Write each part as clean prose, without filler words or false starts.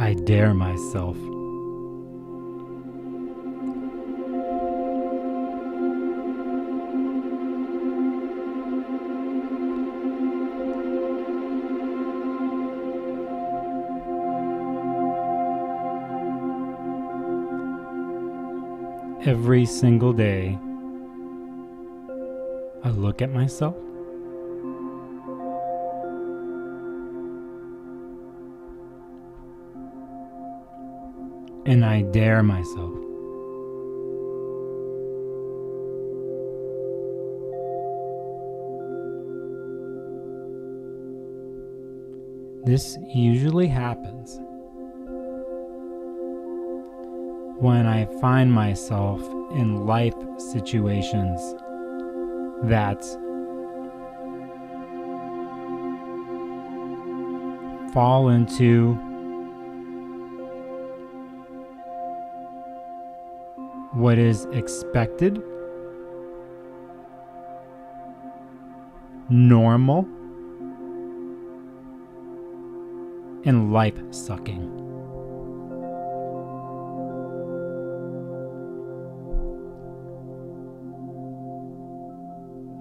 I dare myself. Every single day, I look at myself and I dare myself. This usually happens when I find myself in life situations that fall into what is expected, normal, and life-sucking.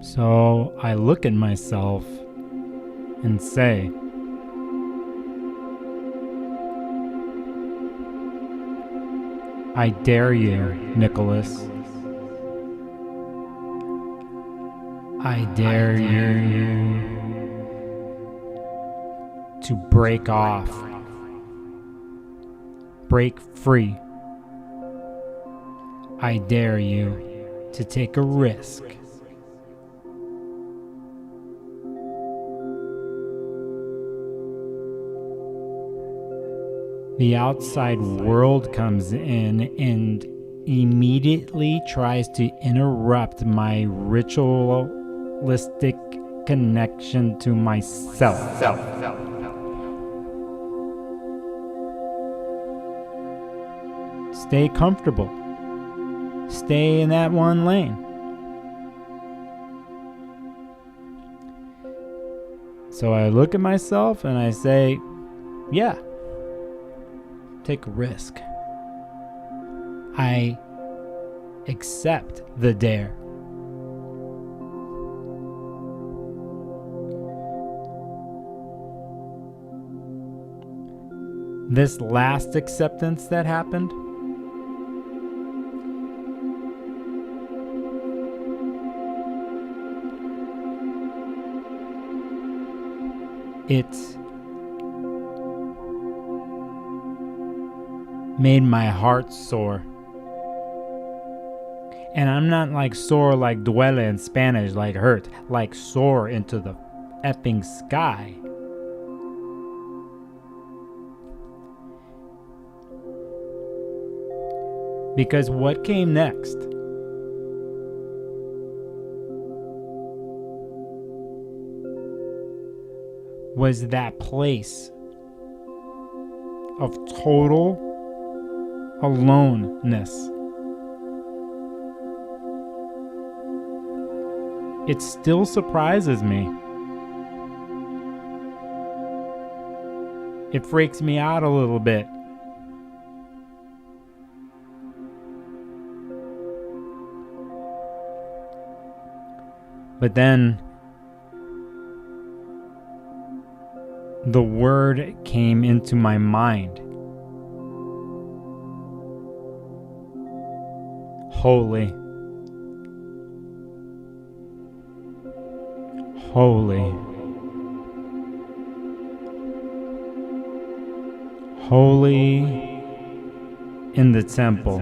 So I look at myself and say, I dare you, Nicholas. I dare you to break off, break free. I dare you to take a risk. The outside world comes in and immediately tries to interrupt my ritualistic connection to myself. Stay comfortable. Stay in that one lane. So I look at myself and I say, yeah. Take a risk. I accept the dare. This last acceptance that happened, it made my heart soar. And I'm not like soar like duele in Spanish, like hurt, like soar into the effing sky. Because what came next was that place of total aloneness. It still surprises me. It freaks me out a little bit. But then the word came into my mind. Holy. Holy. Holy in the temple.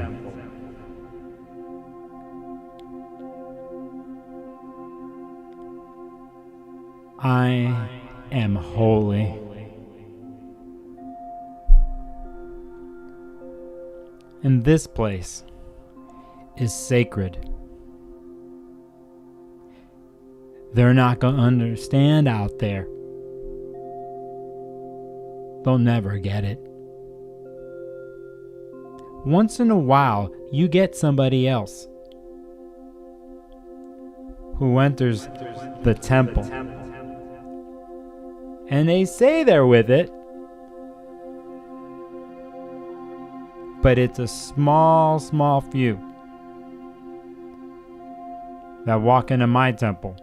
I am holy. And this place is sacred. They're not going to understand out there. They'll never get it. Once in a while, you get somebody else who enters the temple. And they say they're with it, But it's a small, small few that walk into my temple.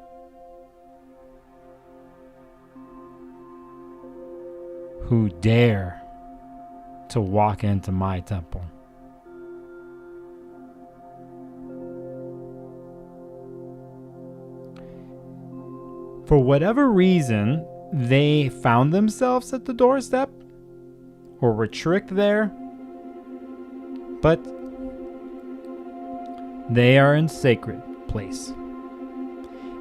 Who dare to walk into my temple. For whatever reason, they found themselves at the doorstep or were tricked there, but they are in sacred place.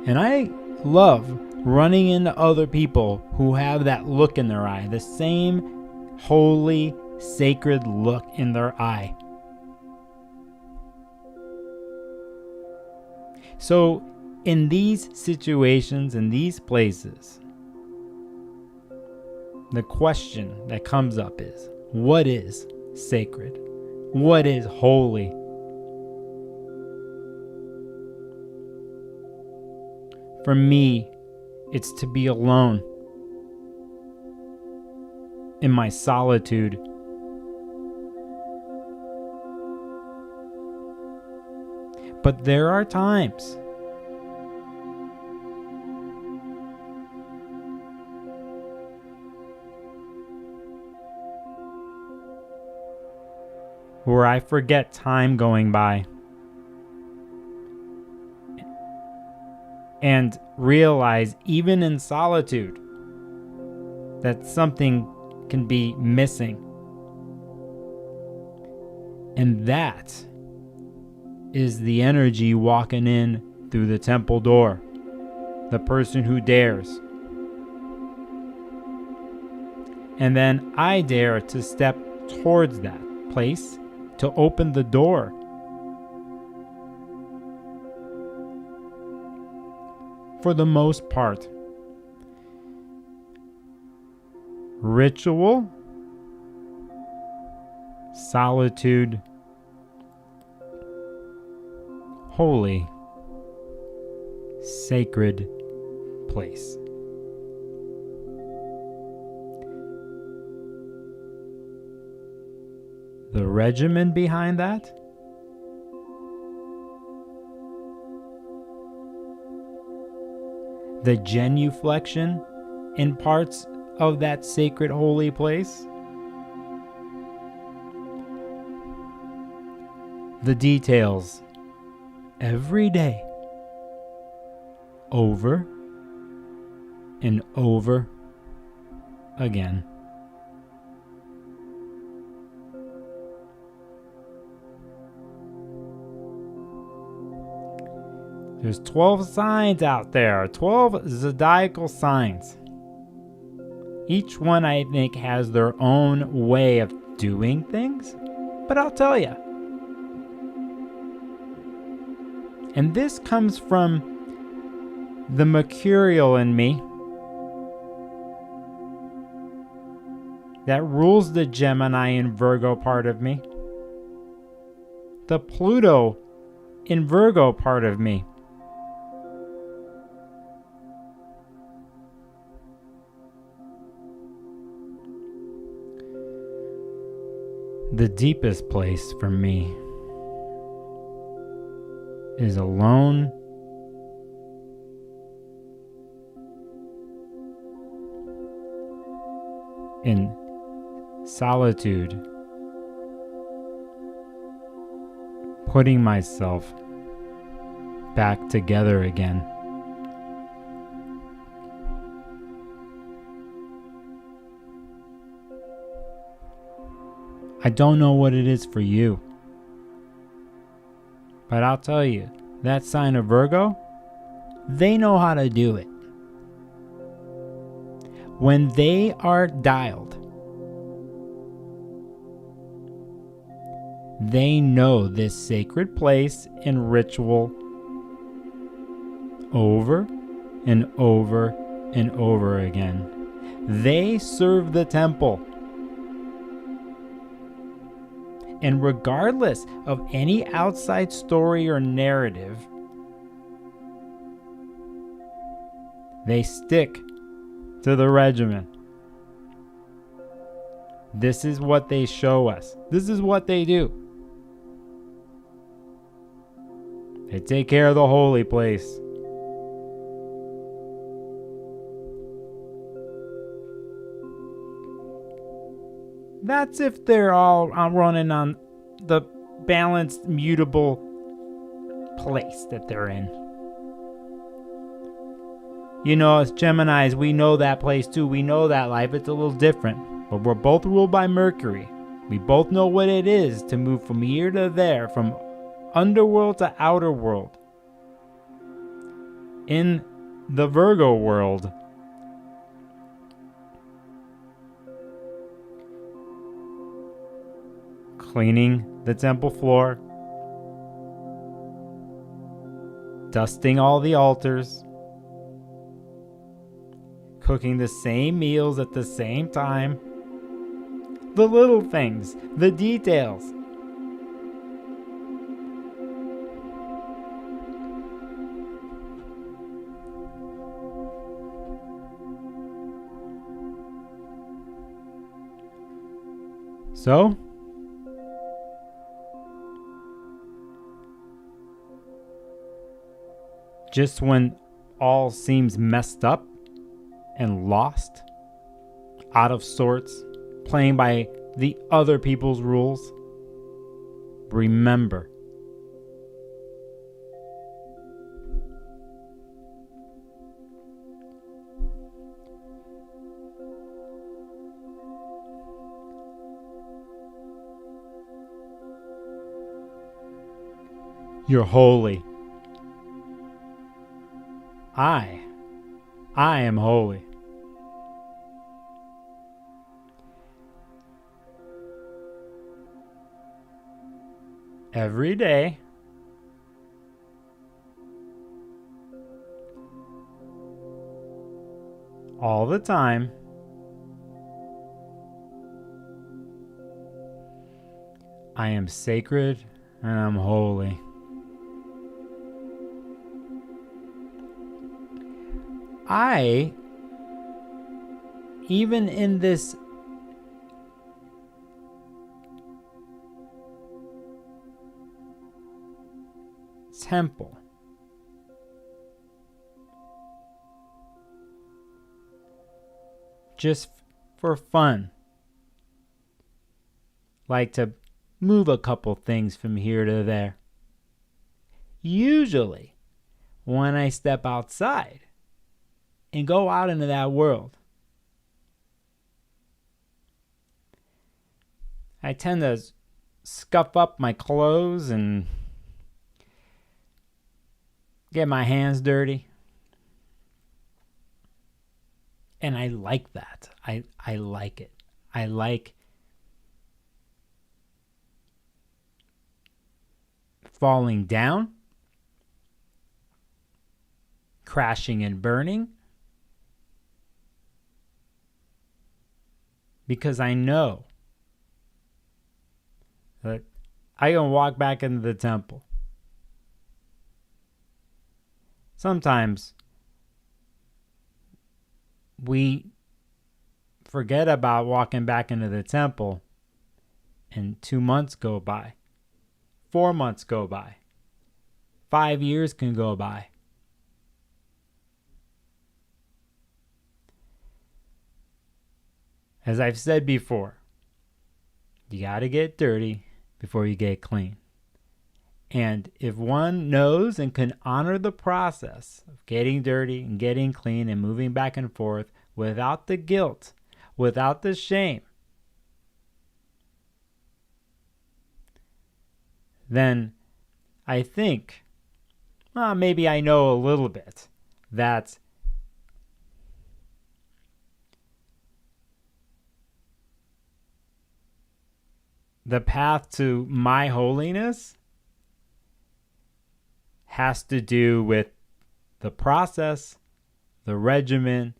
And I love running into other people who have that look in their eye, the same holy, sacred look in their eye. So in these situations, in these places, the question that comes up is, what is sacred? What is holy? For me, it's to be alone in my solitude. But there are times where I forget time going by and realize, even in solitude, that something can be missing. And that is the energy walking in through the temple door, the person who dares. And then I dare to step towards that place, to open the door. For the most part, ritual, solitude, holy, sacred place. The regimen behind that? The genuflection in parts of that sacred holy place? The details every day, over and over again. There's 12 signs out there, 12 zodiacal signs. Each one, I think, has their own way of doing things, but I'll tell you. And this comes from the mercurial in me that rules the Gemini and Virgo part of me, the Pluto in Virgo part of me, the deepest place for me is alone in solitude, putting myself back together again. I don't know what it is for you, but I'll tell you, that sign of Virgo, they know how to do it. When they are dialed, they know this sacred place and ritual over and over and over again. They serve the temple. And regardless of any outside story or narrative, they stick to the regimen. This is what they show us. This is what they do. They take care of the holy place. That's if they're all running on the balanced, mutable place that they're in. You know, as Geminis, we know that place too. We know that life. It's a little different. But we're both ruled by Mercury. We both know what it is to move from here to there, from underworld to outer world. In the Virgo world, cleaning the temple floor, dusting all the altars, cooking the same meals at the same time, the little things, the details. So, just when all seems messed up and lost, out of sorts, playing by the other people's rules, remember, you're holy. I am holy. Every day, all the time, I am sacred and I'm holy. Even in this temple, just for fun, like to move a couple things from here to there. Usually, when I step outside and go out into that world, I tend to scuff up my clothes and get my hands dirty. And I like that. I like it. I like falling down, crashing and burning, because I know that I can walk back into the temple. Sometimes we forget about walking back into the temple and 2 months go by, 4 months go by, 5 years can go by. As I've said before, you got to get dirty before you get clean. And if one knows and can honor the process of getting dirty and getting clean and moving back and forth without the guilt, without the shame, then I think, maybe I know a little bit that the path to my holiness has to do with the process, the regimen,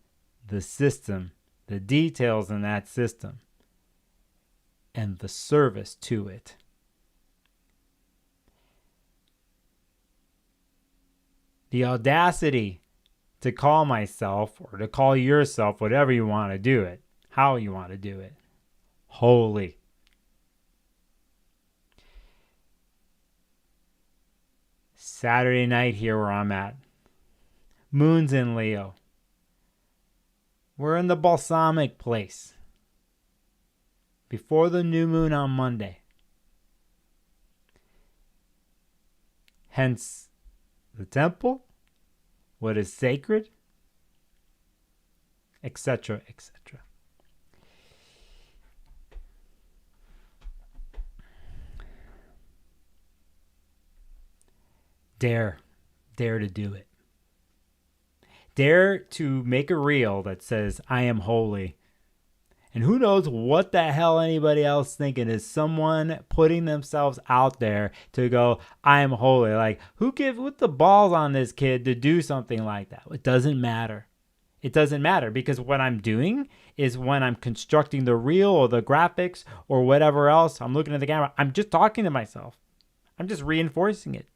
the system, the details in that system, and the service to it. The audacity to call myself or to call yourself, whatever you want to do it, how you want to do it, holy. Saturday night here where I'm at. Moon's in Leo. We're in the balsamic place. Before the new moon on Monday. Hence, the temple, what is sacred, etc., etc. Dare to do it. Dare to make a reel that says, I am holy. And who knows what the hell anybody else thinking is someone putting themselves out there to go, I am holy. Like, who gives with the balls on this kid to do something like that? It doesn't matter. It doesn't matter because what I'm doing is when I'm constructing the reel or the graphics or whatever else, I'm looking at the camera, I'm just talking to myself. I'm just reinforcing it.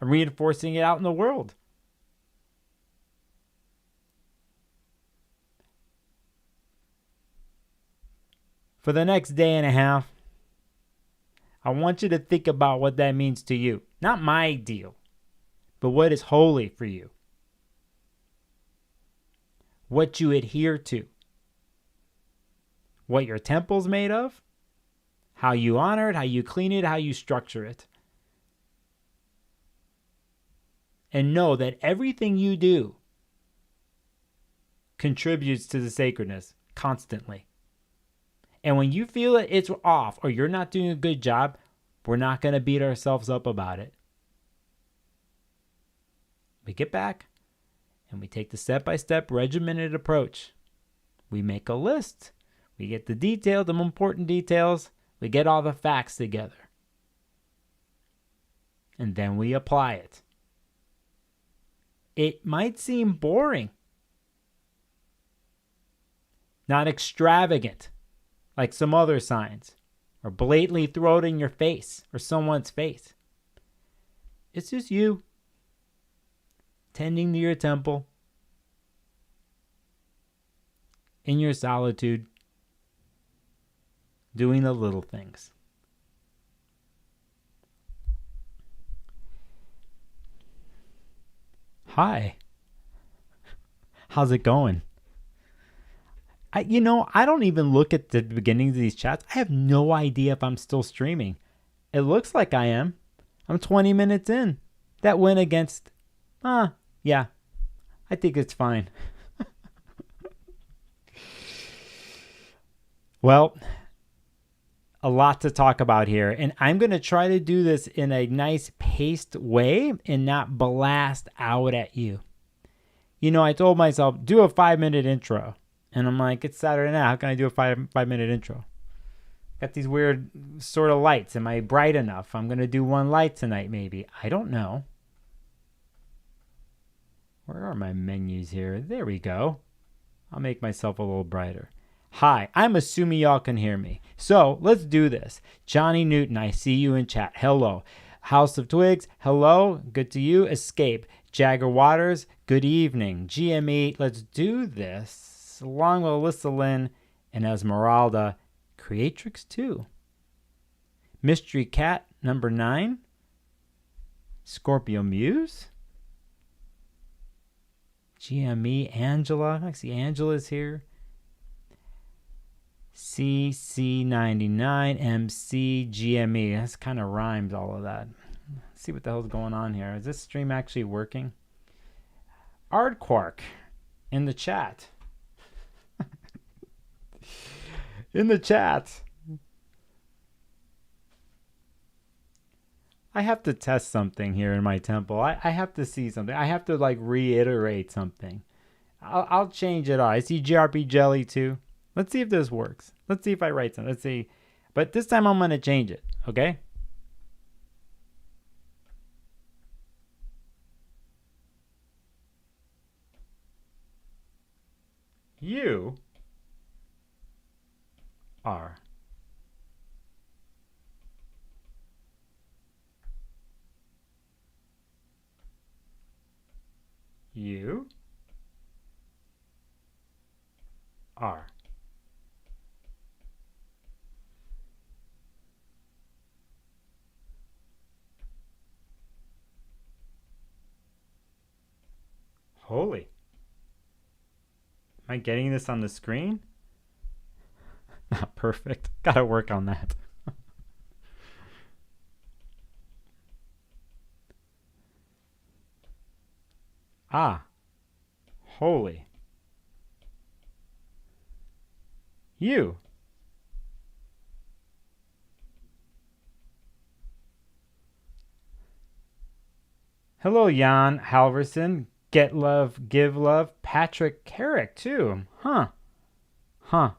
I'm reinforcing it out in the world. For the next day and a half, I want you to think about what that means to you. Not my deal, but what is holy for you. What you adhere to. What your temple's made of. How you honor it, how you clean it, how you structure it. And know that everything you do contributes to the sacredness constantly. And when you feel that it's off or you're not doing a good job, we're not going to beat ourselves up about it. We get back and we take the step-by-step regimented approach. We make a list. We get the detail, the important details. We get all the facts together. And then we apply it. It might seem boring. Not extravagant. Like some other signs, or blatantly throw it in your face or someone's face. It's just you tending to your temple in your solitude, doing the little things. Hi. How's it going? I don't even look at the beginnings of these chats. I have no idea if I'm still streaming. It looks like I am. I'm 20 minutes in. That went against... yeah. I think it's fine. Well, a lot to talk about here. And I'm going to try to do this in a nice paced way and not blast out at you. I told myself, do a 5-minute intro. And I'm like, it's Saturday night. How can I do a 5-minute intro? Got these weird sort of lights. Am I bright enough? I'm going to do one light tonight, maybe. I don't know. Where are my menus here? There we go. I'll make myself a little brighter. Hi, I'm assuming y'all can hear me. So let's do this. Johnny Newton, I see you in chat. Hello. House of Twigs, hello. Good to you. Escape. Jagger Waters, good evening. GME, let's do this. Along with Alyssa Lynn and Esmeralda, Creatrix 2. Mystery Cat, number 9. Scorpio Muse. GME, Angela. I see Angela's here. CC99, MC, GME. That's kind of rhymes, all of that. Let's see what the hell's going on here. Is this stream actually working? Ardquark in the chat. In the chat. I have to test something here in my temple. I have to see something. I have to reiterate something. I'll change it all. I see GRP Jelly too. Let's see if this works. Let's see if I write something. Let's see. But this time I'm going to change it. Okay? You are you are Holy. Am I getting this on the screen? Not perfect. Gotta work on that. Ah. Holy. You. Hello, Jan Halverson. Get love, give love. Patrick Carrick, too. Huh. I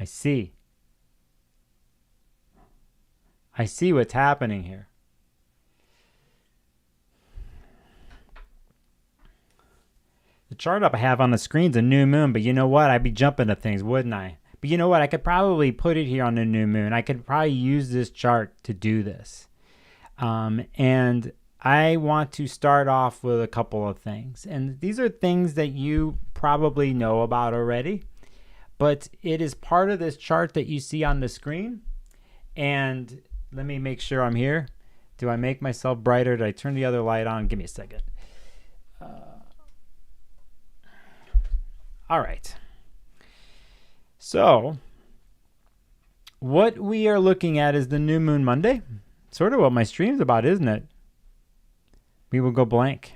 see. I see what's happening here. The chart up I have on the screen's a new moon, but you know what? I'd be jumping to things, wouldn't I? But you know what? I could probably put it here on the new moon. I could probably use this chart to do this. And I want to start off with a couple of things. And these are things that you probably know about already, but it is part of this chart that you see on the screen. And let me make sure I'm here. Do I make myself brighter? Did I turn the other light on? Give me a second. All right. So what we are looking at is the new moon Monday. Sort of what my stream's about, isn't it? We will go blank.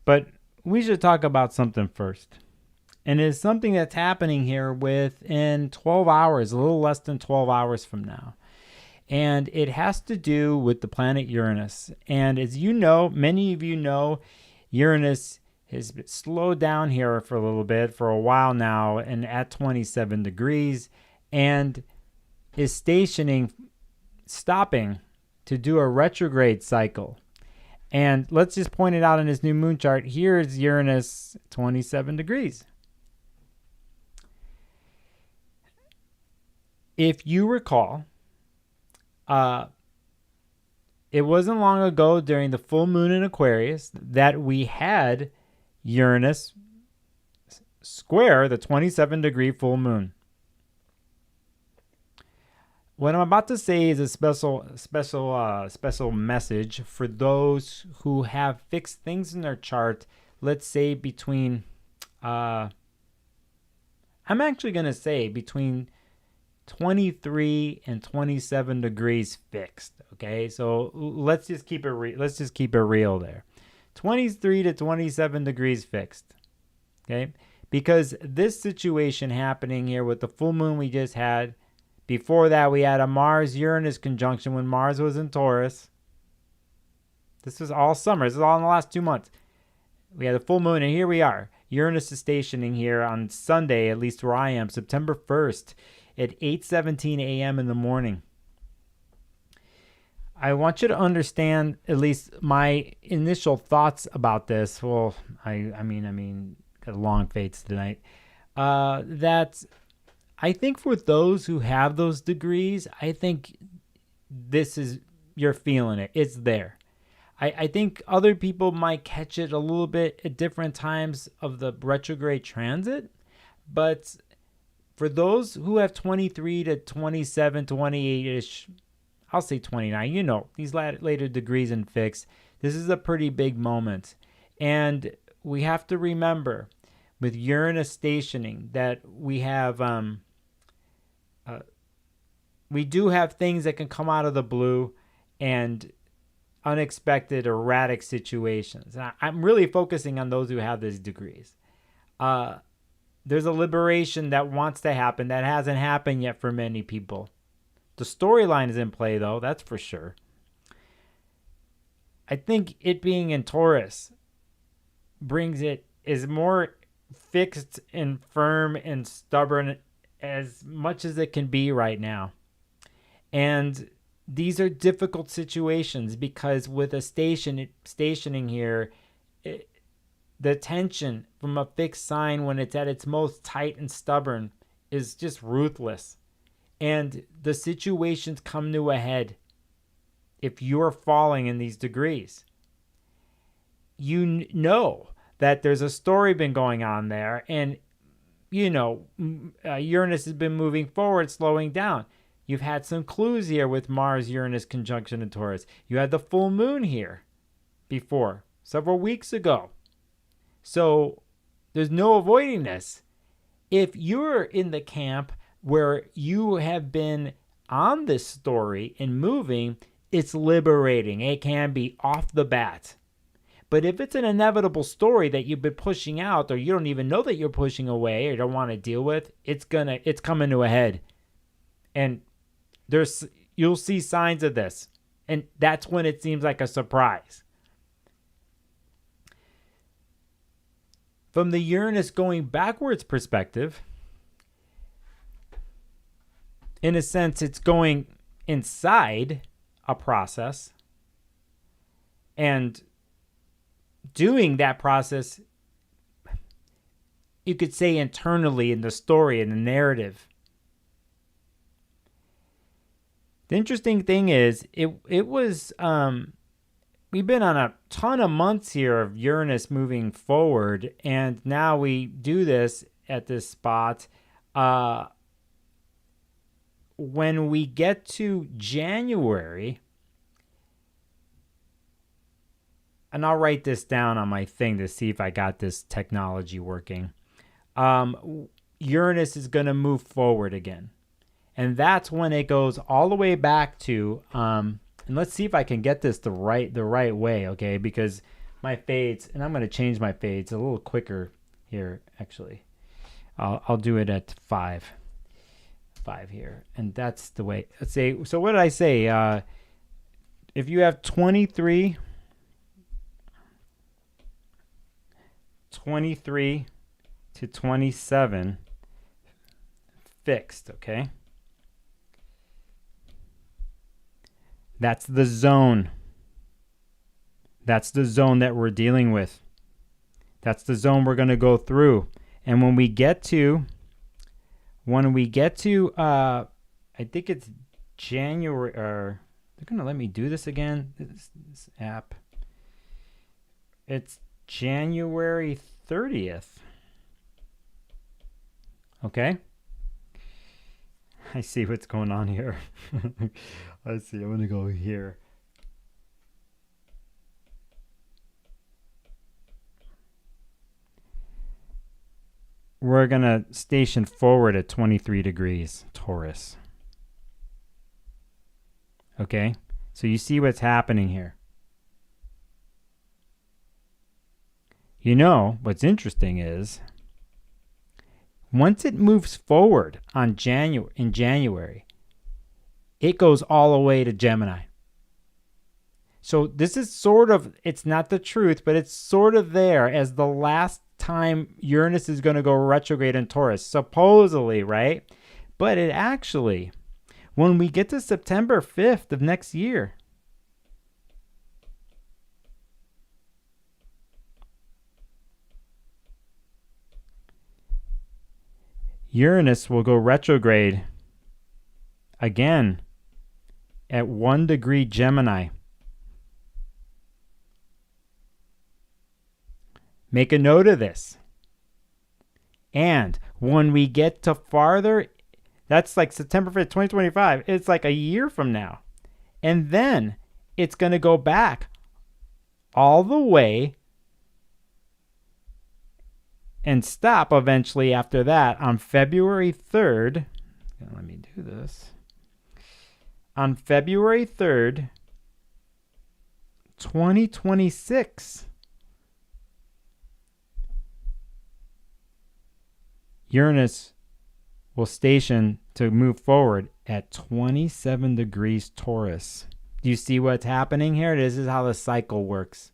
But we should talk about something first. And it's something that's happening here within 12 hours, a little less than 12 hours from now. And it has to do with the planet Uranus. And as you know, many of you know, Uranus has slowed down here for a little bit, for a while now, and at 27 degrees, and is stopping to do a retrograde cycle. And let's just point it out in this new moon chart. Here is Uranus 27 degrees. If you recall, it wasn't long ago during the full moon in Aquarius that we had Uranus square the 27 degree full moon. What I'm about to say is a special message for those who have fixed things in their chart. Let's say between, I'm actually going to say between 23 and 27 degrees fixed. Okay, so let's just keep it real there. 23 to 27 degrees fixed. Okay, because this situation happening here with the full moon we just had. Before that, we had a Mars-Uranus conjunction when Mars was in Taurus. This was all summer. This is all in the last 2 months. We had the full moon, and here we are. Uranus is stationing here on Sunday, at least where I am, September 1st at 8:17 a.m. in the morning. I want you to understand at least my initial thoughts about this. Well, I mean, got long fates tonight. That I think for those who have those degrees, I think this is, you're feeling it. It's there. I think other people might catch it a little bit at different times of the retrograde transit. But for those who have 23 to 27, 28-ish, I'll say 29, you know, these later degrees and fixed, this is a pretty big moment. And we have to remember with Uranus stationing that we have... we do have things that can come out of the blue and unexpected, erratic situations. And I'm really focusing on those who have these degrees. There's a liberation that wants to happen that hasn't happened yet for many people. The storyline is in play, though, that's for sure. I think it being in Taurus brings it is more fixed and firm and stubborn as much as it can be right now. And these are difficult situations because with a stationing here, the tension from a fixed sign when it's at its most tight and stubborn is just ruthless. And the situations come to a head if you're falling in these degrees. You know that there's a story been going on there, and you know, Uranus has been moving forward, slowing down. You've had some clues here with Mars-Uranus conjunction in Taurus. You had the full moon here before several weeks ago. So there's no avoiding this. If you're in the camp where you have been on this story and moving, it's liberating. It can be off the bat. But if it's an inevitable story that you've been pushing out, or you don't even know that you're pushing away or don't want to deal with, it's coming to a head. And you'll see signs of this. And that's when it seems like a surprise. From the Uranus going backwards perspective, in a sense, it's going inside a process and doing that process, you could say, internally in the story, in the narrative. The interesting thing is, it was, we've been on a ton of months here of Uranus moving forward, and now we do this at this spot. When we get to January, and I'll write this down on my thing to see if I got this technology working. Uranus is going to move forward again. And that's when it goes all the way back to, and let's see if I can get this the right way, okay? Because my fades, and I'm going to change my fades a little quicker here, actually. I'll do it at 5 here. And that's the way. Let's say, so what did I say? If you have 23 to 27 fixed, okay? That's the zone. That's the zone that we're dealing with. That's the zone we're going to go through. And when we get to, I think it's January, or they're going to let me do this again, this app. It's January 30th. Okay. I see what's going on here. Let's see. I'm going to go here. We're going to station forward at 23 degrees, Taurus. Okay? So you see what's happening here. You know, what's interesting is, once it moves forward in January, it goes all the way to Gemini. So this is sort of, it's not the truth, but it's sort of there as the last time Uranus is going to go retrograde in Taurus, supposedly, right? But it actually, when we get to September 5th of next year, Uranus will go retrograde again at 1 degree Gemini. Make a note of this. And when we get to farther, that's like September 5th, 2025. It's like a year from now. And then it's going to go back all the way and stop eventually after that on February 3rd. Let me do this. On February 3rd, 2026, Uranus will station to move forward at 27 degrees Taurus. Do you see what's happening here? This is how the cycle works.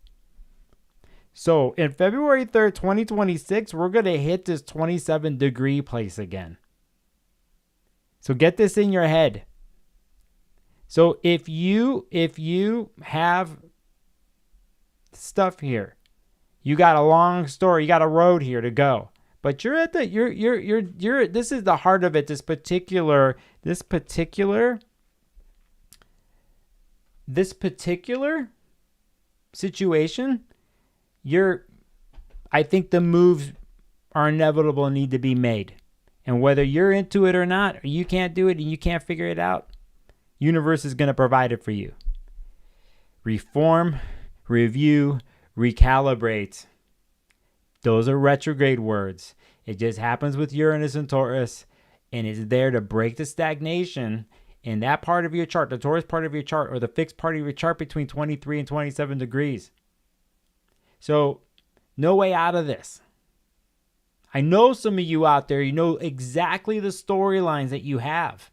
So in February 3rd, 2026, we're going to hit this 27 degree place again. So get this in your head. So if you have stuff here, you got a long story, you got a road here to go. But you're at the you're this is the heart of it, this particular situation. I think the moves are inevitable and need to be made. And whether you're into it or not, or you can't do it and you can't figure it out, universe is going to provide it for you. Reform, review, recalibrate. Those are retrograde words. It just happens with Uranus and Taurus, and it's there to break the stagnation in that part of your chart, the Taurus part of your chart, or the fixed part of your chart between 23 and 27 degrees. So, no way out of this. I know some of you out there, you know exactly the storylines that you have.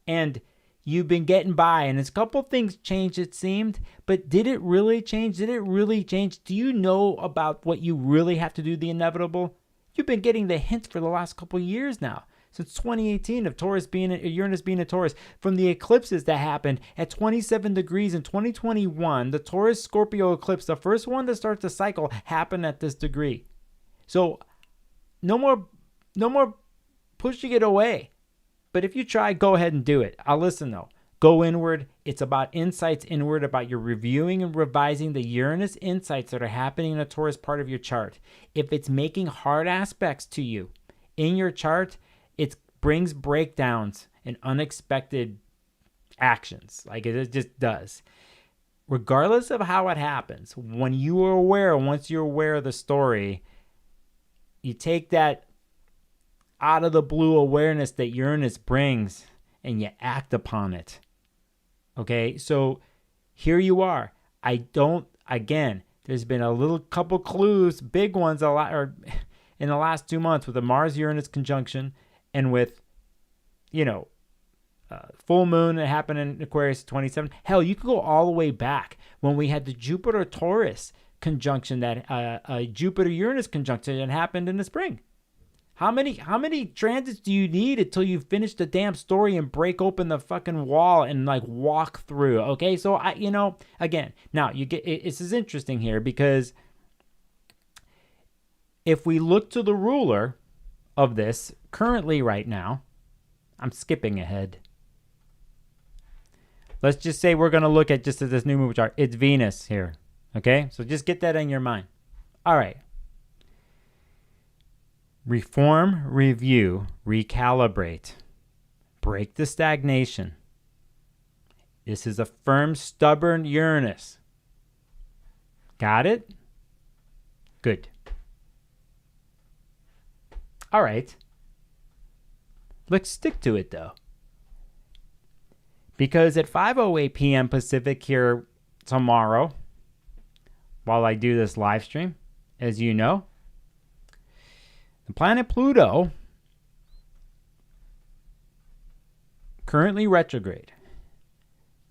And you've been getting by, and a couple things changed, it seemed. But did it really change? Did it really change? Do you know about what you really have to do, the inevitable? You've been getting the hints for the last couple of years now. Since 2018 of Uranus being a Taurus. From the eclipses that happened at 27 degrees in 2021, the Taurus-Scorpio eclipse, the first one to start the cycle, happened at this degree. So no more pushing it away. But if you try, go ahead and do it. I'll listen though. Go inward. It's about insights inward, about your reviewing and revising the Uranus insights that are happening in the Taurus part of your chart. If it's making hard aspects to you in your chart, it brings breakdowns and unexpected actions, like it just does. Regardless of how it happens, when you are aware, once you're aware of the story, you take that out of the blue awareness that Uranus brings and you act upon it. Okay, so here you are. There's been a little couple clues, big ones, in the last 2 months with the Mars-Uranus conjunction and with, full moon that happened in Aquarius 27. Hell, you could go all the way back when we had the Jupiter-Taurus conjunction, that Jupiter-Uranus conjunction that happened in the spring. How many transits do you need until you finish the damn story and break open the fucking wall and walk through? Okay, so again, now this is interesting here, because if we look to the ruler of this currently right now, I'm skipping ahead. Let's just say we're going to look at this new move chart. It's Venus here. Okay, so just get that in your mind. All right. Reform, review, recalibrate. Break the stagnation. This is a firm, stubborn Uranus. Got it? Good. All right. Let's stick to it, though. Because at 5:08 p.m. Pacific here tomorrow, while I do this live stream, as you know, the planet Pluto, currently retrograde,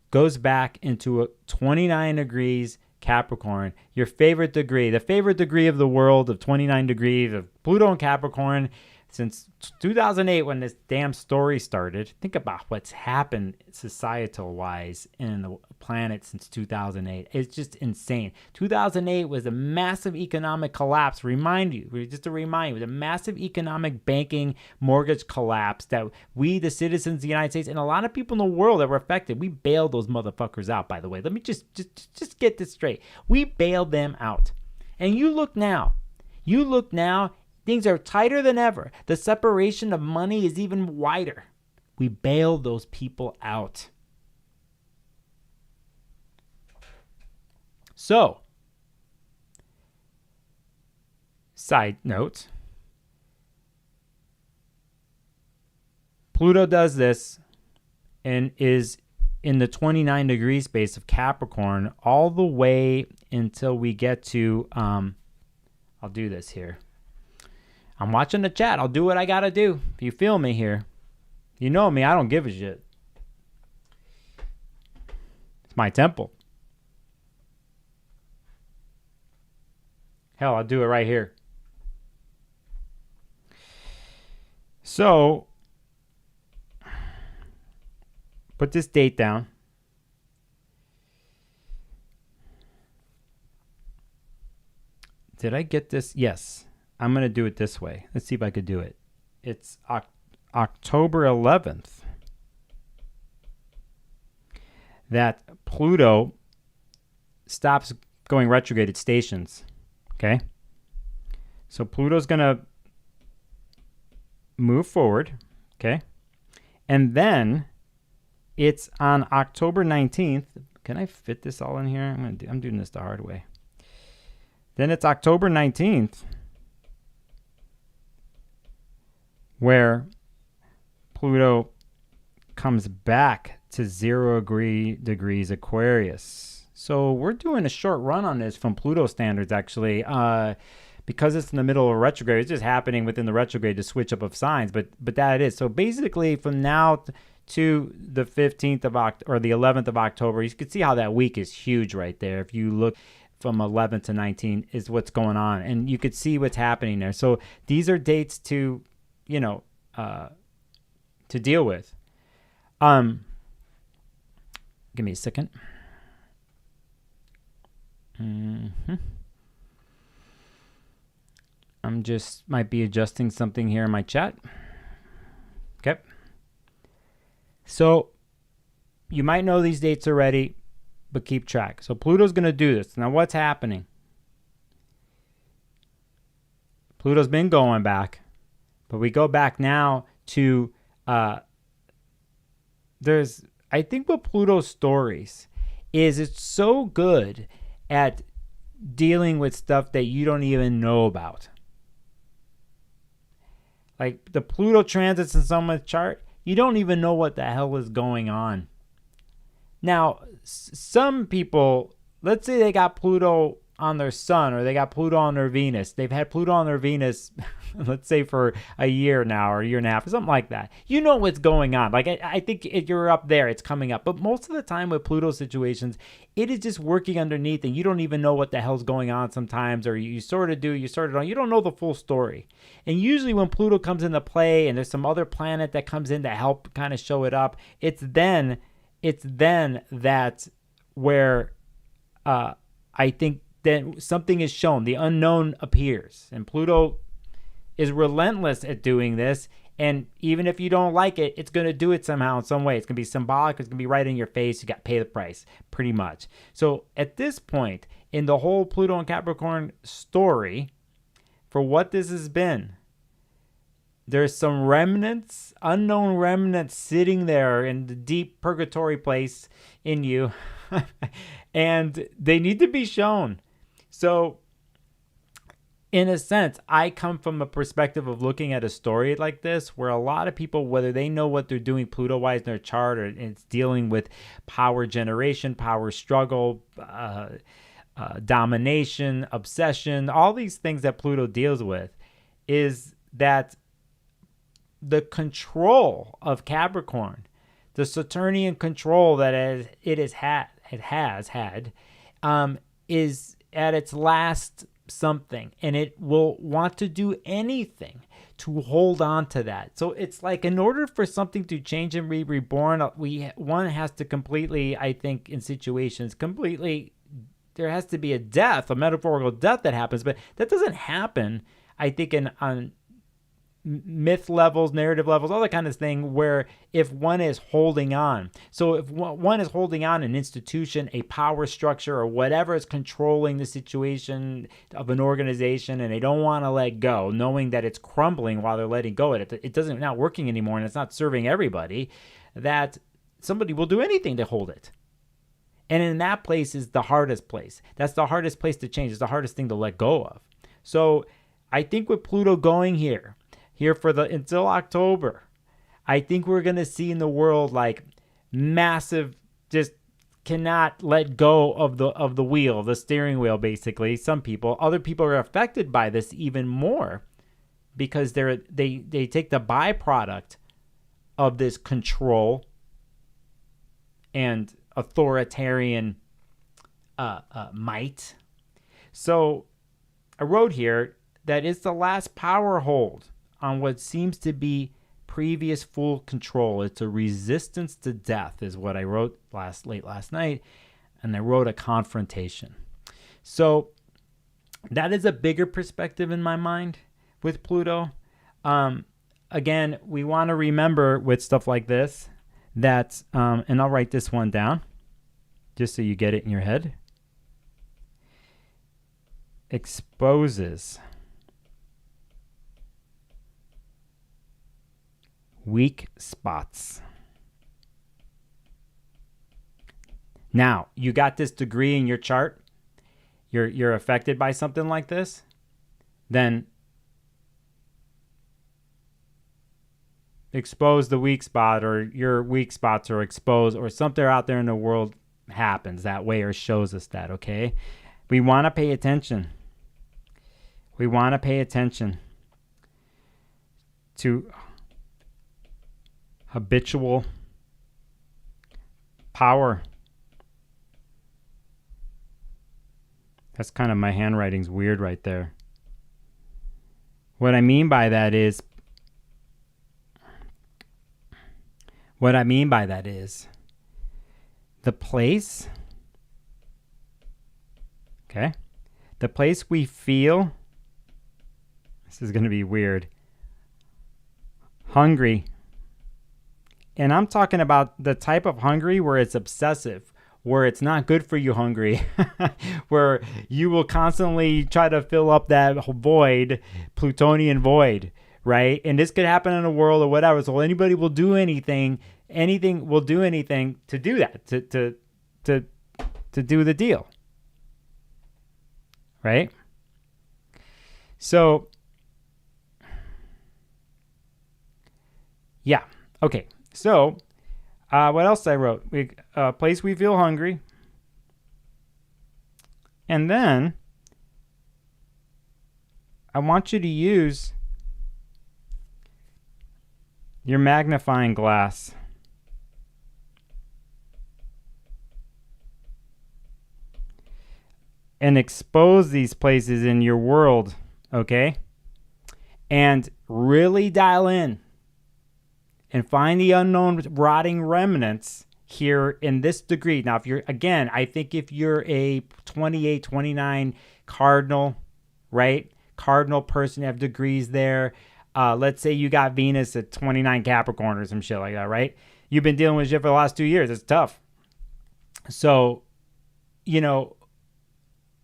goes back into a 29 degrees Capricorn, your favorite degree, the favorite degree of the world of 29 degrees of Pluto and Capricorn since 2008 when this damn story started. Think about what's happened societal wise in the planet since 2008. It's just insane. 2008 was a massive economic collapse. Just to remind you, it was a massive economic banking mortgage collapse that we, the citizens of the United States, and a lot of people in the world that were affected, we bailed those motherfuckers out, by the way. Let me just get this straight. We bailed them out. And you look now, things are tighter than ever. The separation of money is even wider. We bailed those people out. So, side note, Pluto does this and is in the 29 degree space of Capricorn all the way until we get to, I'll do this here. I'm watching the chat. I'll do what I got to do. If you feel me here, you know me. I don't give a shit. It's my temple. Hell, I'll do it right here. So, put this date down. Did I get this? Yes. I'm going to do it this way. Let's see if I could do it. It's October 11th that Pluto stops going retrograde at stations. Okay? So Pluto's going to move forward. Okay? And then it's on October 19th. Can I fit this all in here? I'm doing this the hard way. Then it's October 19th, where Pluto comes back to 0 degrees Aquarius. So we're doing a short run on this from Pluto standards, actually. Because it's in the middle of a retrograde, it's just happening within the retrograde to switch up of signs, but that is. So basically from now to the 15th of October, or the 11th of October, you can see how that week is huge right there. If you look from 11 to 19 is what's going on, and you could see what's happening there. So these are dates to, to deal with. Give me a second. I'm just might be adjusting something here in my chat. Okay. So you might know these dates already, but keep track. So Pluto's going to do this. Now what's happening? Pluto's been going back, but we go back now to, I think what Pluto's stories is, it's so good at dealing with stuff that you don't even know about. Like the Pluto transits in someone's chart, you don't even know what the hell is going on. Now, some people, let's say they got Pluto on their sun, or they got Pluto on their Venus. They've had Pluto on their Venus, let's say for a year now, or a year and a half, or something like that. You know what's going on. Like I think if you're up there, it's coming up. But most of the time with Pluto situations, it is just working underneath, and you don't even know what the hell's going on sometimes, or you sort of do, you sort of don't. You don't know the full story. And usually when Pluto comes into play, and there's some other planet that comes in to help kind of show it up, it's then that where I think then something is shown. The unknown appears. And Pluto is relentless at doing this. And even if you don't like it, it's going to do it somehow in some way. It's going to be symbolic. It's going to be right in your face. You got to pay the price, pretty much. So at this point in the whole Pluto and Capricorn story, for what this has been, there's some remnants, unknown remnants sitting there in the deep purgatory place in you. And they need to be shown. So, in a sense, I come from a perspective of looking at a story like this, where a lot of people, whether they know what they're doing Pluto-wise in their chart, or it's dealing with power generation, power struggle, domination, obsession, all these things that Pluto deals with, is that the control of Capricorn, the Saturnian control that it has had, is at its last something, and it will want to do anything to hold on to that. So it's like, in order for something to change and be reborn, one has to completely, I think, in situations, there has to be a death, a metaphorical death that happens, but that doesn't happen, I think, on myth levels, narrative levels, all that kind of thing, where if one is holding on. So if one is holding on an institution, a power structure, or whatever is controlling the situation of an organization, and they don't want to let go, knowing that it's crumbling while they're letting go, it's not working anymore, and it's not serving everybody, that somebody will do anything to hold it. And in that place is the hardest place. That's the hardest place to change. It's the hardest thing to let go of. So I think with Pluto going here for until October, I think we're going to see in the world like massive, just cannot let go of the wheel, the steering wheel, basically. Some people, other people are affected by this even more, because they take the byproduct of this control and authoritarian might. So I wrote here that it's the last power hold on what seems to be previous full control. It's a resistance to death, is what I wrote late last night, and I wrote a confrontation. So that is a bigger perspective in my mind with Pluto. Again, we want to remember with stuff like this that, and I'll write this one down just so you get it in your head. Exposes weak spots. Now, you got this degree in your chart. you're affected by something like this, then expose the weak spot, or your weak spots are exposed, or something out there in the world happens that way or shows us that, okay? We want to pay attention. We want to pay attention to habitual power. That's kind of, my handwriting's weird right there. What I mean by that is the place, okay? The place we feel, this is going to be weird, hungry. And I'm talking about the type of hungry where it's obsessive, where it's not good for you hungry, where you will constantly try to fill up that void, Plutonian void, right? And this could happen in a world or whatever. So anybody will do anything will do anything to do that, to do the deal, right? So, yeah, okay. So, what else I wrote? Place we feel hungry. And then I want you to use your magnifying glass. And expose these places in your world, okay? And really dial in and find the unknown rotting remnants here in this degree. Now, if you're, again, I think if you're a 28, 29 cardinal, right? Cardinal person, you have degrees there. Let's say you got Venus at 29 Capricorn or some shit like that, right? You've been dealing with shit for the last 2 years. It's tough. So,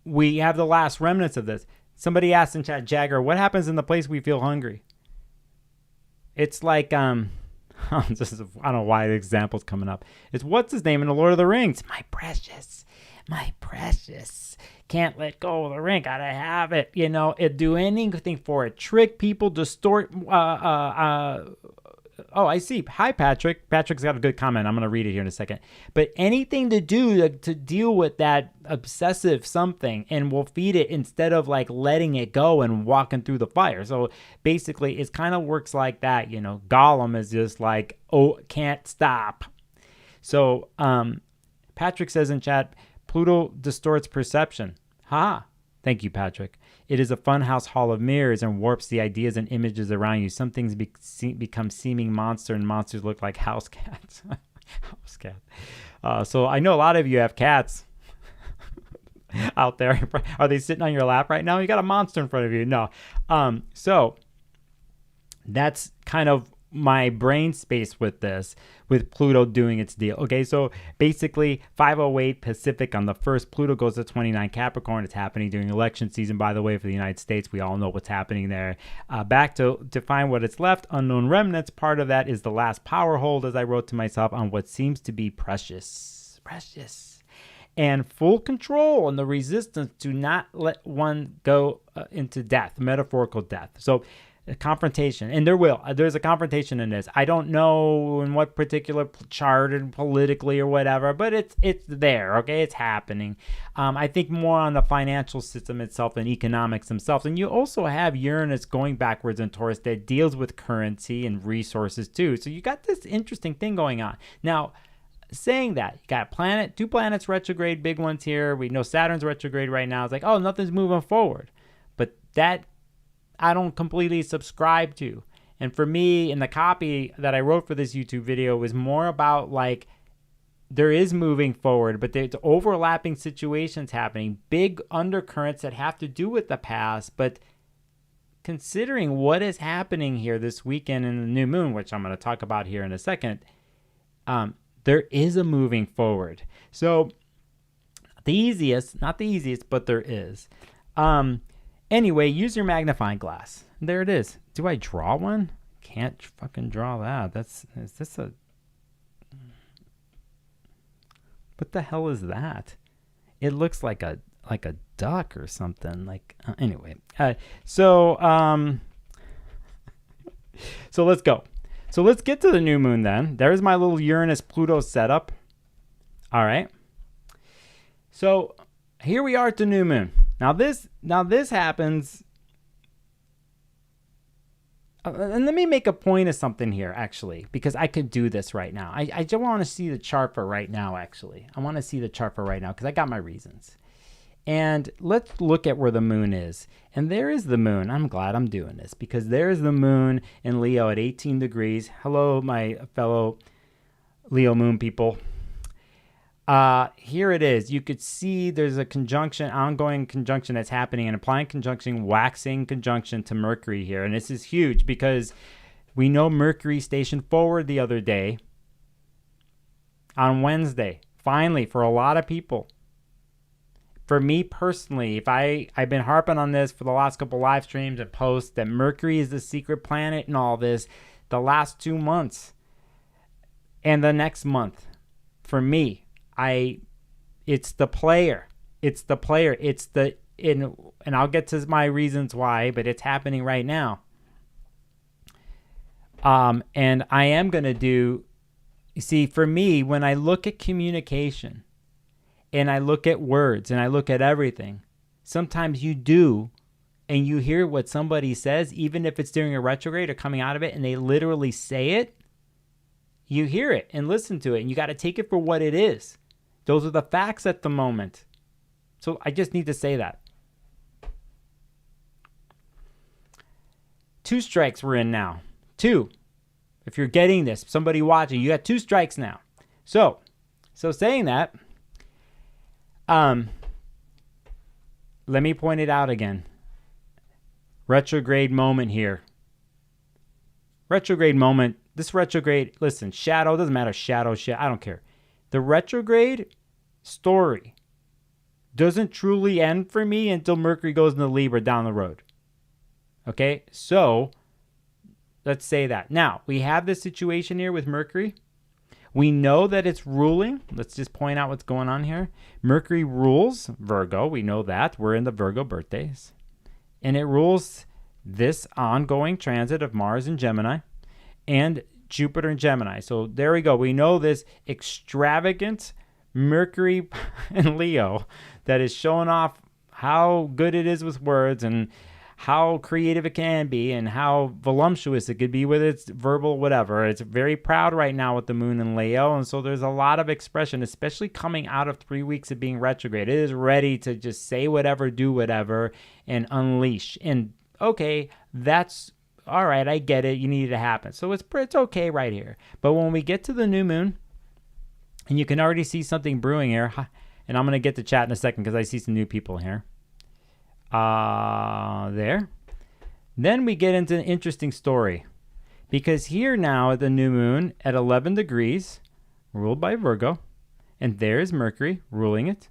we have the last remnants of this. Somebody asked in chat, Jagger, what happens in the place we feel hungry? It's like, I don't know why the example's coming up. It's what's his name in the Lord of the Rings? My precious. Can't let go of the ring. Gotta have it. It do anything for it. Trick people, distort. Oh, I see. Hi, Patrick. Patrick's got a good comment. I'm going to read it here in a second. But anything to do to deal with that obsessive something, and we'll feed it instead of like letting it go and walking through the fire. So basically, it kind of works like that. Gollum is just like, oh, can't stop. So Patrick says in chat, Pluto distorts perception. Ha! Thank you, Patrick. It is a funhouse hall of mirrors and warps the ideas and images around you. Some things become seeming monster, and monsters look like house cats. House cat. So I know a lot of you have cats out there. Are they sitting on your lap right now? You got a monster in front of you. No. So that's kind of my brain space with this, with Pluto doing its deal. Okay, so basically 5:08 Pacific on the 1st, Pluto goes to 29 Capricorn. It's happening during election season, by the way, for the United States. We all know what's happening there. Back to find what it's left, unknown remnants. Part of that is the last power hold, as I wrote to myself, on what seems to be precious. And full control and the resistance to not let one go into death, metaphorical death. So a confrontation, and there's a confrontation in this. I don't know in what particular chart and politically or whatever, but it's there, okay? It's happening. I think more on the financial system itself and economics themselves. And you also have Uranus going backwards in Taurus that deals with currency and resources too. So you got this interesting thing going on. Now, saying that, you got two planets retrograde, big ones here. We know Saturn's retrograde right now. It's like, oh, nothing's moving forward. But that I don't completely subscribe to. And for me, in the copy that I wrote for this YouTube video, was more about like, there is moving forward, but there's overlapping situations happening, big undercurrents that have to do with the past. But considering what is happening here this weekend in the new moon, which I'm going to talk about here in a second, there is a moving forward. So not the easiest, but there is. Anyway, use your magnifying glass. There it is. Do I draw one? Can't fucking draw that. Is this a... What the hell is that? It looks like a duck or something. Like, anyway. So let's go. So let's get to the new moon then. There's my little Uranus-Pluto setup. All right. So here we are at the new moon. Now this happens. And let me make a point of something here, actually, because I could do this right now. I just want to see the chart for right now, actually. I want to see the chart for right now because I got my reasons. And let's look at where the moon is. And there is the moon. I'm glad I'm doing this because there's the moon in Leo at 18 degrees. Hello, my fellow Leo moon people. Here it is. You could see there's a conjunction, ongoing conjunction that's happening, an applying conjunction, waxing conjunction to Mercury here. And this is huge because we know Mercury stationed forward the other day on Wednesday. Finally, for a lot of people. For me personally, I've been harping on this for the last couple live streams and posts that Mercury is the secret planet and all this the last 2 months and the next month. For me, it's the player. And I'll get to my reasons why, but it's happening right now. And I am going to do, you see, for me, when I look at communication and I look at words and I look at everything, sometimes you do, and you hear what somebody says, even if it's during a retrograde or coming out of it, and they literally say it, you hear it and listen to it, and you got to take it for what it is. Those are the facts at the moment. So I just need to say that. 2 strikes we're in now. 2. If you're getting this, somebody watching, you got 2 strikes now. So saying that, let me point it out again. Retrograde moment here. Retrograde moment. This retrograde, listen, shadow, doesn't matter, shadow, I don't care. The retrograde story doesn't truly end for me until Mercury goes into Libra down the road. Okay, so let's say that. Now, we have this situation here with Mercury. We know that it's ruling. Let's just point out what's going on here. Mercury rules Virgo. We know that. We're in the Virgo birthdays. And it rules this ongoing transit of Mars and Gemini and Jupiter and Gemini. So there we go. We know this extravagant Mercury and Leo that is showing off how good it is with words and how creative it can be and how voluptuous it could be with its verbal whatever. It's very proud right now with the moon in Leo, and so there's a lot of expression, especially coming out of 3 weeks of being retrograde. It is ready to just say whatever, do whatever, and unleash. And okay, that's all right, I get it. You need it to happen. So it's okay right here. But when we get to the new moon, and you can already see something brewing here, and I'm going to get to chat in a second because I see some new people here. There. Then we get into an interesting story. Because here now at the new moon at 11 degrees, ruled by Virgo, and there's Mercury ruling it.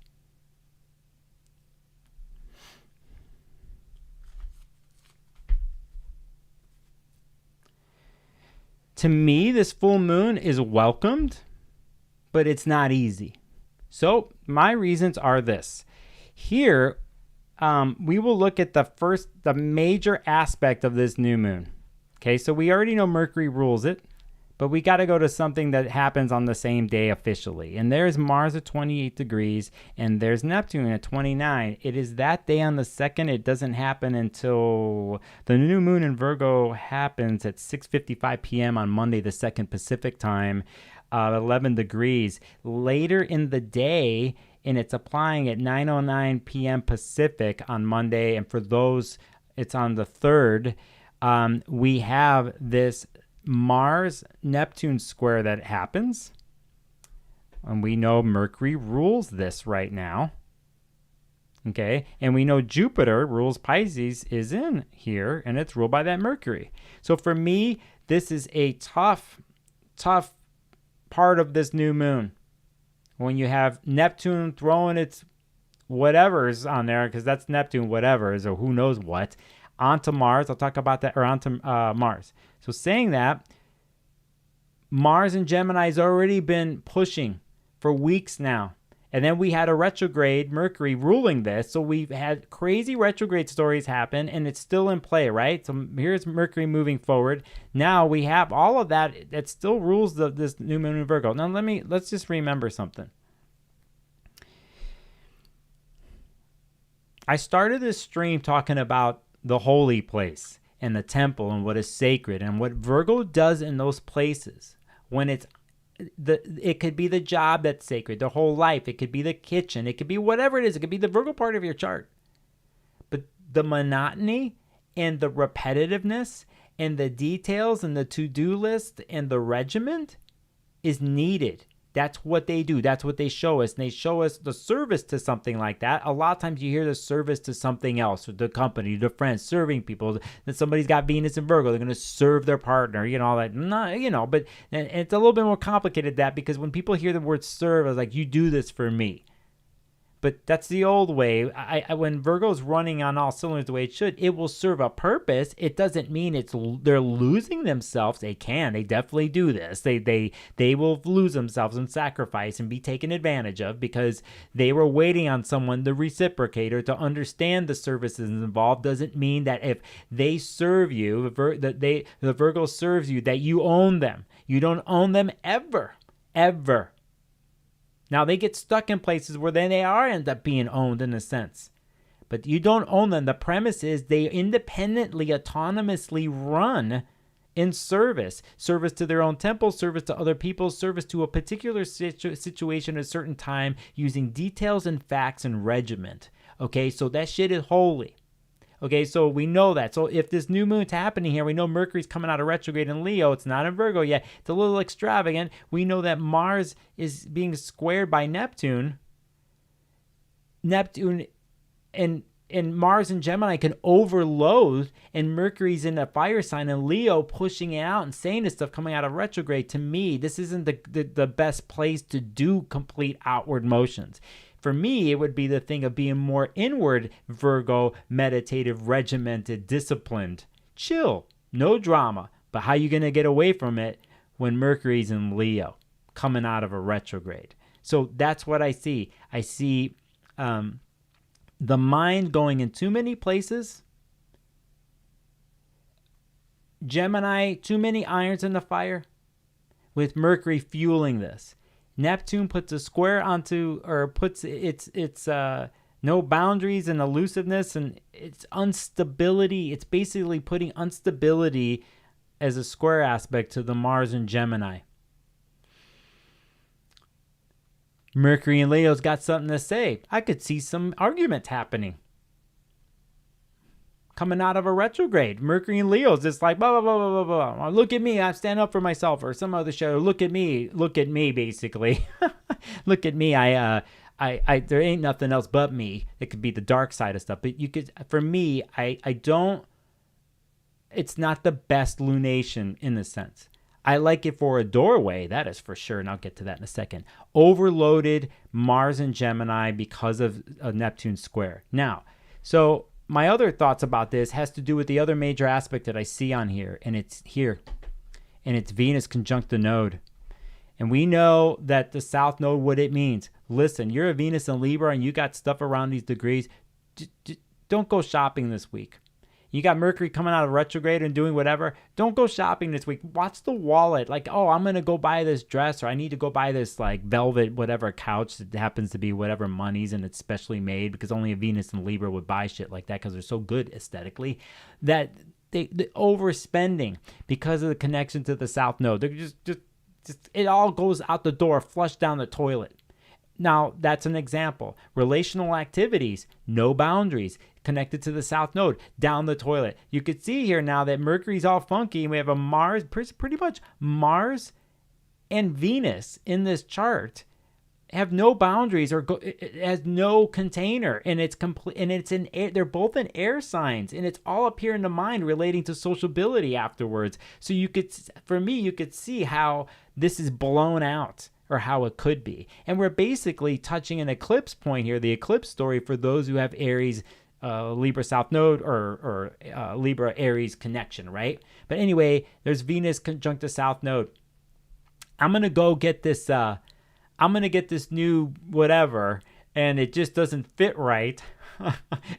To me, this full moon is welcomed, but it's not easy. So my reasons are this. Here, we will look at the major aspect of this new moon. Okay, so we already know Mercury rules it, but we got to go to something that happens on the same day officially. And there's Mars at 28 degrees, and there's Neptune at 29. It is that day on the 2nd. It doesn't happen until the new moon in Virgo happens at 6:55 p.m. on Monday, the 2nd Pacific time, 11 degrees. Later in the day, and it's applying at 9:09 p.m. Pacific on Monday. And for those, it's on the 3rd. We have this Mars-Neptune square that happens. And we know Mercury rules this right now. Okay. And we know Jupiter rules Pisces is in here, and it's ruled by that Mercury. So for me, this is a tough part of this new moon. When you have Neptune throwing its whatever's on there, because that's Neptune whatever's or who knows what, onto Mars. I'll talk about that, or onto Mars. So saying that, Mars and Gemini has already been pushing for weeks now. And then we had a retrograde Mercury ruling this. So we've had crazy retrograde stories happen, and it's still in play, right? So here's Mercury moving forward. Now we have all of that. That still rules this new moon in Virgo. Now let's just remember something. I started this stream talking about the holy place and the temple and what is sacred and what Virgo does in those places when it could be the job that's sacred, the whole life. It could be the kitchen. It could be whatever it is. It could be the Virgo part of your chart. But the monotony and the repetitiveness and the details and the to-do list and the regiment is needed. That's what they do. That's what they show us. And they show us the service to something like that. A lot of times you hear the service to something else, the company, the friends, serving people. That somebody's got Venus and Virgo. They're going to serve their partner, all that. But and it's a little bit more complicated than that, because when people hear the word serve, it's like, you do this for me. But that's the old way. When Virgo's running on all cylinders the way it should, it will serve a purpose. It doesn't mean they're losing themselves. They can. They definitely do this. They will lose themselves and sacrifice and be taken advantage of because they were waiting on someone to reciprocate or to understand the services involved. Doesn't mean that if they serve you, the Virgo serves you, that you own them. You don't own them ever. Now, they get stuck in places where then they end up being owned in a sense. But you don't own them. The premise is they independently, autonomously run in service. Service to their own temple, service to other people, service to a particular situation at a certain time using details and facts and regiment. Okay, so that shit is holy. Okay, so we know that. So if this new moon's happening here, we know Mercury's coming out of retrograde in Leo. It's not in Virgo yet. It's a little extravagant. We know that Mars is being squared by Neptune. Neptune and Mars and Gemini can overload, and Mercury's in a fire sign and Leo pushing it out and saying this stuff coming out of retrograde. To me, this isn't the best place to do complete outward motions. For me, it would be the thing of being more inward, Virgo, meditative, regimented, disciplined, chill, no drama. But how you going to get away from it when Mercury's in Leo, coming out of a retrograde? So that's what I see. I see the mind going in too many places. Gemini, too many irons in the fire, with Mercury fueling this. Neptune puts a square onto, or puts its no boundaries and elusiveness and its instability. It's basically putting instability as a square aspect to the Mars and Gemini. Mercury and Leo's got something to say. I could see some argument happening coming out of a retrograde. Mercury and Leo's just like, blah, blah, blah, blah, blah, blah. Look at me, I stand up for myself, or some other show. Look at me, basically. Look at me, I there ain't nothing else but me. It could be the dark side of stuff. But you could, for me, I don't, it's not the best lunation in a sense. I like it for a doorway, that is for sure, and I'll get to that in a second. Overloaded Mars and Gemini because of Neptune square. Now, so my other thoughts about this has to do with the other major aspect that I see on here, and it's here. And it's Venus conjunct the node. And we know that the South Node, what it means. Listen, you're a Venus in Libra and you got stuff around these degrees. Don't go shopping this week. You got Mercury coming out of retrograde and doing whatever. Don't go shopping this week. Watch the wallet. Like, oh, I'm going to go buy this dress, or I need to go buy this like velvet, whatever couch that happens to be whatever money's and it's specially made, because only a Venus and Libra would buy shit like that because they're so good aesthetically. That the overspending because of the connection to the South Node. They're just it all goes out the door, flushed down the toilet. Now, that's an example. Relational activities, no boundaries, connected to the South Node, down the toilet. You could see here now that Mercury's all funky, and we have a Mars, pretty much Mars and Venus in this chart have no boundaries, or it has no container, and it's complete, and it's in air. They're both in air signs, and it's all up here in the mind relating to sociability afterwards. So you could, for me, you could see how this is blown out, or how it could be. And we're basically touching an eclipse point here, the eclipse story for those who have Aries, Libra South Node, or Libra Aries connection, right? But anyway, there's Venus conjunct the South Node. I'm going to go get this I'm going to get this new whatever, and it just doesn't fit right.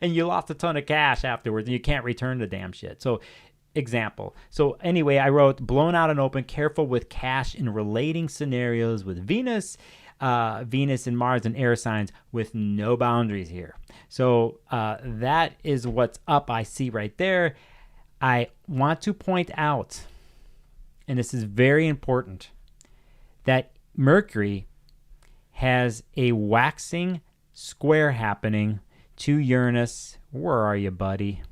And you lost a ton of cash afterwards, and you can't return the damn shit. So, example. So anyway, I wrote, blown out and open, careful with cash in relating scenarios with Venus and Mars and air signs with no boundaries here. So that is what's up. I see right there. I want to point out, and this is very important, that Mercury has a waxing square happening to Uranus. Where are you, buddy?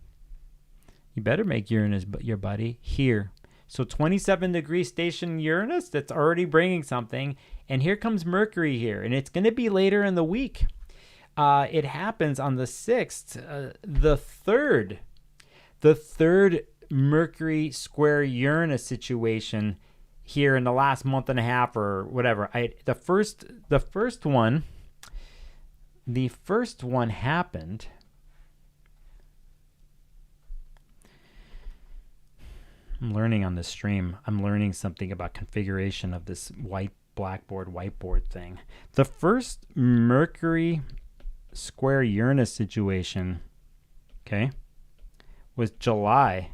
You better make Uranus your buddy here. So 27 degree station Uranus, that's already bringing something. And here comes Mercury here. And it's going to be later in the week. It happens on the 6th, the third Mercury square Uranus situation here in the last month and a half or whatever. The first one happened. I'm learning on this stream. I'm learning something about configuration of this whiteboard thing. The first Mercury square Uranus situation, okay, was July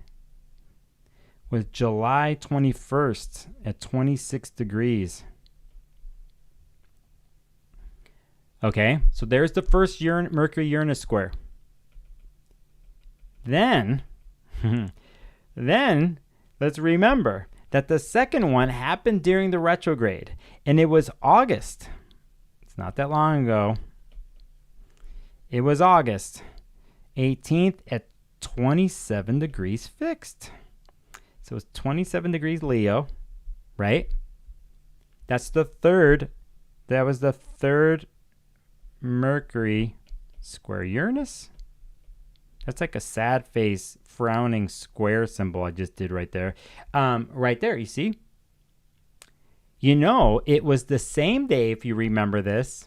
21st at 26 degrees. Okay, so there's the first Mercury Uranus square. Then let's remember that the second one happened during the retrograde, and it was August. It's not that long ago. It was August 18th at 27 degrees fixed. So it's 27 degrees Leo, right? That was the third Mercury square Uranus. That's like a sad face, frowning square symbol I just did right there. Right there, you see? You know, it was the same day, if you remember this,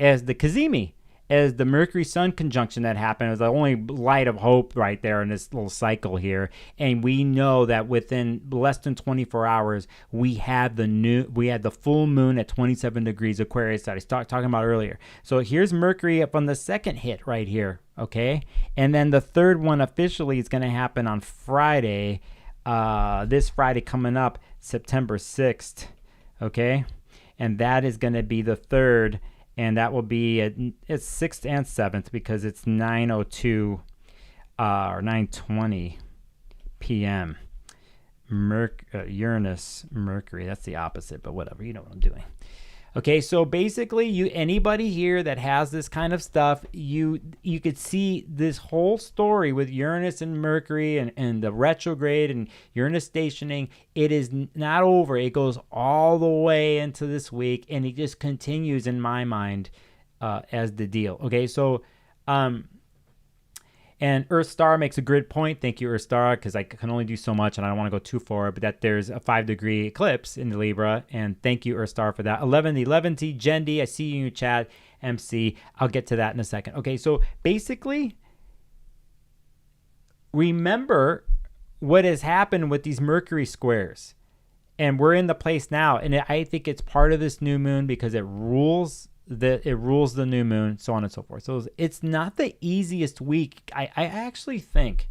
as the Cazimi, as the Mercury-Sun conjunction that happened. It was the only light of hope right there in this little cycle here. And we know that within less than 24 hours, we had the full moon at 27 degrees Aquarius that I started talking about earlier. So here's Mercury up on the second hit right here, okay? And then the third one officially is going to happen on Friday, this Friday coming up, September 6th, okay? And that is going to be the third. And that will be it's 6th and 7th because it's 9:02 or 9:20 p.m. Uranus, Mercury. That's the opposite, but whatever. You know what I'm doing. Okay, so basically, anybody here that has this kind of stuff, you could see this whole story with Uranus and Mercury and the retrograde and Uranus stationing. It is not over. It goes all the way into this week, and it just continues in my mind as the deal. Okay, so and Earth Star makes a good point. Thank you, Earth Star, because I can only do so much and I don't want to go too far, but that there's a 5-degree eclipse in Libra. And thank you, Earth Star, for that. 11T, Jendi, I see you in your chat. MC, I'll get to that in a second. Okay, so basically, remember what has happened with these Mercury squares. And we're in the place now. And I think it's part of this new moon because it rules the new moon, so on and so forth. So it's not the easiest week. I actually think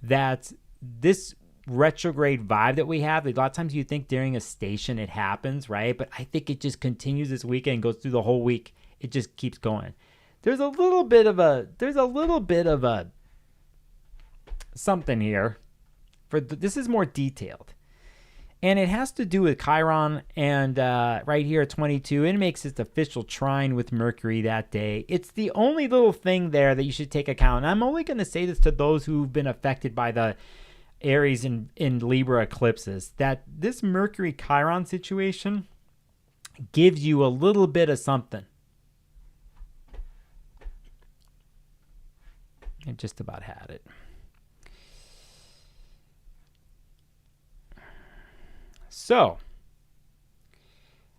that this retrograde vibe that we have, a lot of times you think during a station it happens, right? But I think it just continues this weekend and goes through the whole week. It just keeps going. There's a little bit of a something here. This is more detailed. And it has to do with Chiron and right here at 22. It makes its official trine with Mercury that day. It's the only little thing there that you should take account. And I'm only going to say this to those who've been affected by the Aries in Libra eclipses, that this Mercury Chiron situation gives you a little bit of something. I just about had it. So,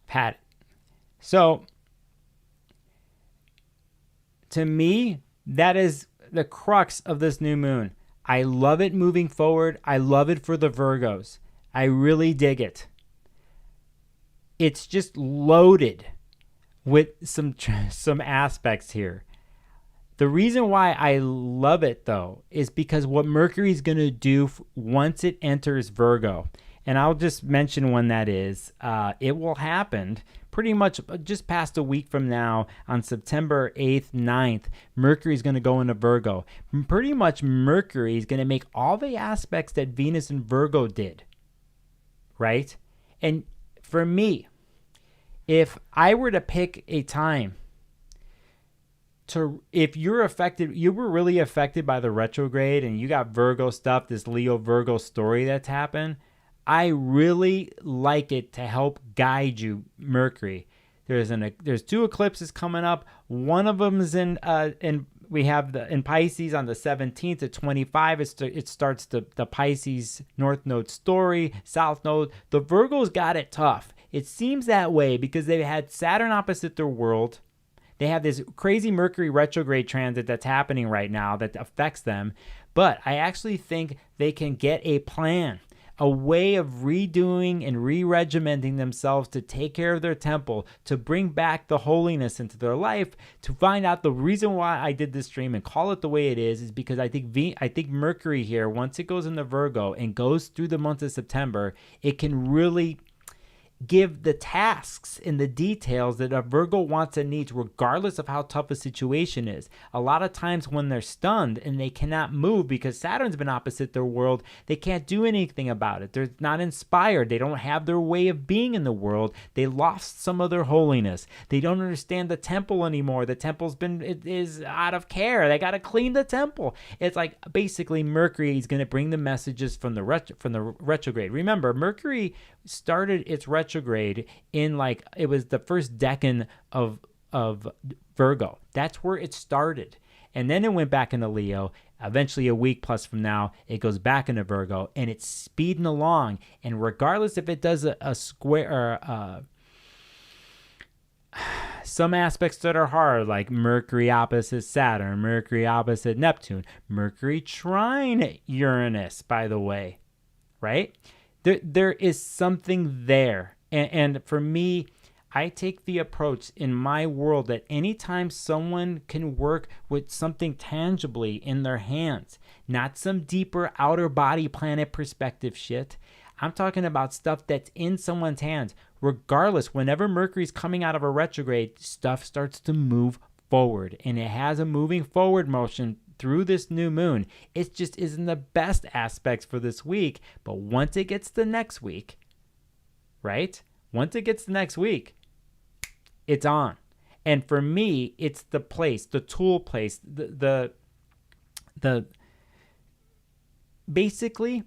had it. So, to me, that is the crux of this new moon. I love it moving forward. I love it for the Virgos. I really dig it. It's just loaded with some aspects here. The reason why I love it, though, is because what Mercury is going to do once it enters Virgo, and I'll just mention when that is. It will happen pretty much just past a week from now on September 8th, 9th. Mercury is going to go into Virgo. Pretty much Mercury is going to make all the aspects that Venus and Virgo did, right? And for me, if I were to pick a time if you're affected, you were really affected by the retrograde and you got Virgo stuff, this Leo Virgo story that's happened, I really like it to help guide you, Mercury. There's 2 eclipses coming up. One of them is in Pisces on the 17th at 25. It starts the Pisces North Node story, South Node. The Virgos got it tough. It seems that way because they had Saturn opposite their world. They have this crazy Mercury retrograde transit that's happening right now that affects them. But I actually think they can get a plan, a way of redoing and re-regimenting themselves to take care of their temple, to bring back the holiness into their life, to find out the reason why I did this stream and call it the way it is because I think Mercury here, once it goes into Virgo and goes through the month of September, it can really give the tasks and the details that a Virgo wants and needs, regardless of how tough a situation is. A lot of times when they're stunned and they cannot move because Saturn's been opposite their world, they can't do anything about it. They're not inspired. They don't have their way of being in the world. They lost some of their holiness. They don't understand the temple anymore. The temple's it is out of care. They got to clean the temple. It's like basically Mercury is going to bring the messages from the retrograde. Remember, Mercury started its retrograde in it was the first decan of Virgo. That's where it started. And then it went back into Leo. Eventually a week plus from now, it goes back into Virgo and it's speeding along. And regardless if it does a square or some aspects that are hard, like Mercury opposite Saturn, Mercury opposite Neptune, Mercury trine Uranus, by the way, right? There is something there. And for me, I take the approach in my world that anytime someone can work with something tangibly in their hands, not some deeper outer body planet perspective shit. I'm talking about stuff that's in someone's hands. Regardless, whenever Mercury's coming out of a retrograde, stuff starts to move forward. And it has a moving forward motion through this new moon. It just isn't the best aspects for this week, but once it gets to next week, right? Once it gets to next week, it's on. And for me, it's the place, the tool place, the basically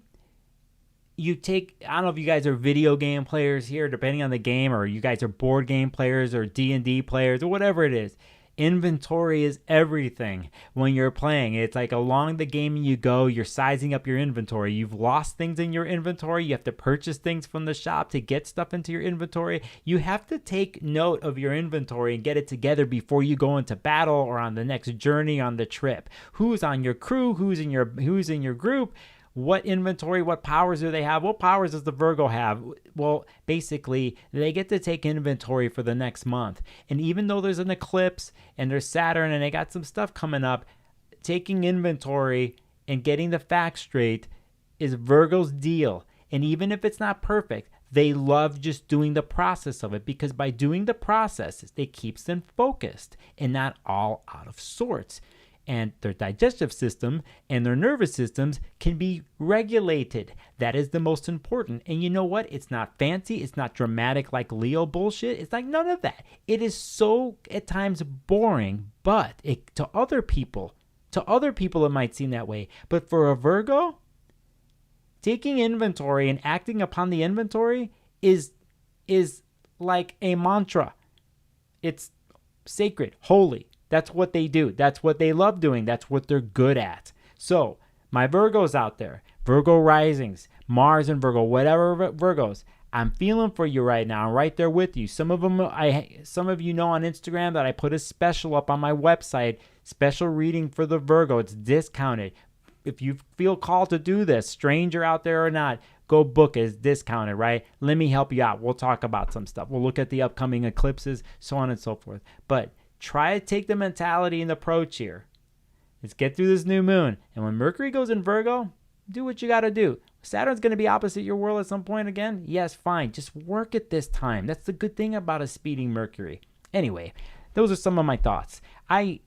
you take, I don't know if you guys are video game players here, depending on the game, or you guys are board game players or D&D players or whatever it is. Inventory is everything when you're playing. It's like along the game you go, you're sizing up your inventory. You've lost things in your inventory. You have to purchase things from the shop to get stuff into your inventory. You have to take note of your inventory and get it together before you go into battle or on the next journey on the trip. Who's on your crew? Who's in your group? What inventory, what powers do they have? What powers does the Virgo have? Well, basically, they get to take inventory for the next month. And even though there's an eclipse and there's Saturn and they got some stuff coming up, taking inventory and getting the facts straight is Virgo's deal. And even if it's not perfect, they love just doing the process of it, because by doing the process, it keeps them focused and not all out of sorts. And their digestive system and their nervous systems can be regulated. That is the most important. And you know what? It's not fancy. It's not dramatic like Leo bullshit. It's like none of that. It is so at times boring, but to other people it might seem that way. But for a Virgo, taking inventory and acting upon the inventory is like a mantra. It's sacred, holy. That's what they do. That's what they love doing. That's what they're good at. So, my Virgos out there, Virgo risings, Mars and Virgo, whatever Virgos, I'm feeling for you right now. I'm right there with you. Some of you know on Instagram that I put a special up on my website, special reading for the Virgo. It's discounted. If you feel called to do this, stranger out there or not, go book it. It's discounted, right? Let me help you out. We'll talk about some stuff. We'll look at the upcoming eclipses, so on and so forth. But try to take the mentality and approach here. Let's get through this new moon. And when Mercury goes in Virgo, do what you got to do. Saturn's going to be opposite your world at some point again. Yes, fine. Just work it this time. That's the good thing about a speeding Mercury. Anyway, those are some of my thoughts. I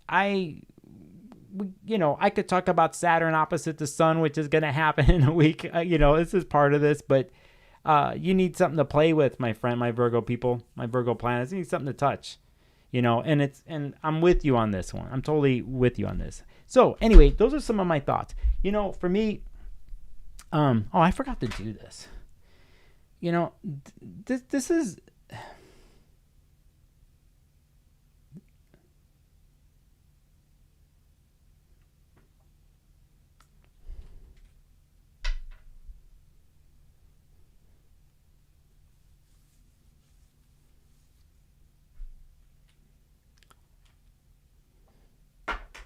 could talk about Saturn opposite the sun, which is going to happen in a week. This is part of this, but you need something to play with, my friend, my Virgo people, my Virgo planets. You need something to touch, and I'm with you on this one. I'm totally with you on this. So anyway, those are some of my thoughts. For me, I forgot to do this. This is...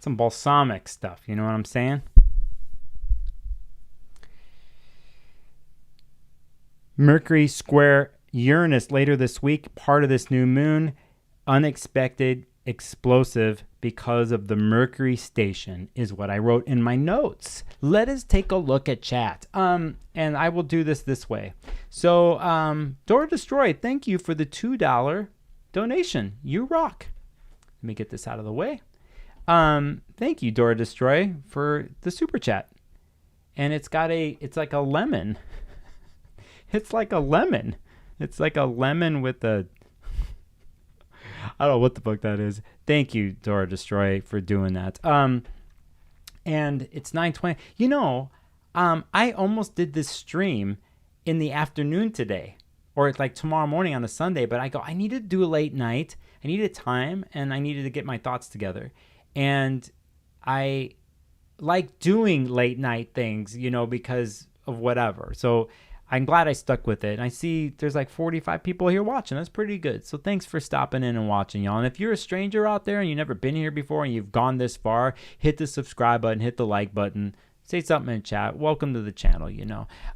some balsamic stuff, you know what I'm saying? Mercury square Uranus later this week, part of this new moon, unexpected, explosive because of the Mercury station is what I wrote in my notes. Let us take a look at chat. And I will do this way. So, Dora Destroy, thank you for the $2 donation. You rock. Let me get this out of the way. Thank you, Dora Destroy, for the super chat. And it's like a lemon. It's like a lemon. It's like a lemon with a... I don't know what the fuck that is. Thank you, Dora Destroy, for doing that. And it's 9:20. I almost did this stream in the afternoon today. Or it's like tomorrow morning on a Sunday. But I needed to do a late night. I needed time. And I needed to get my thoughts together. And I like doing late night things, because of whatever. So I'm glad I stuck with it. And I see there's like 45 people here watching. That's pretty good. So thanks for stopping in and watching, y'all. And if you're a stranger out there and you've never been here before and you've gone this far, hit the subscribe button, hit the like button, say something in chat. Welcome to the channel,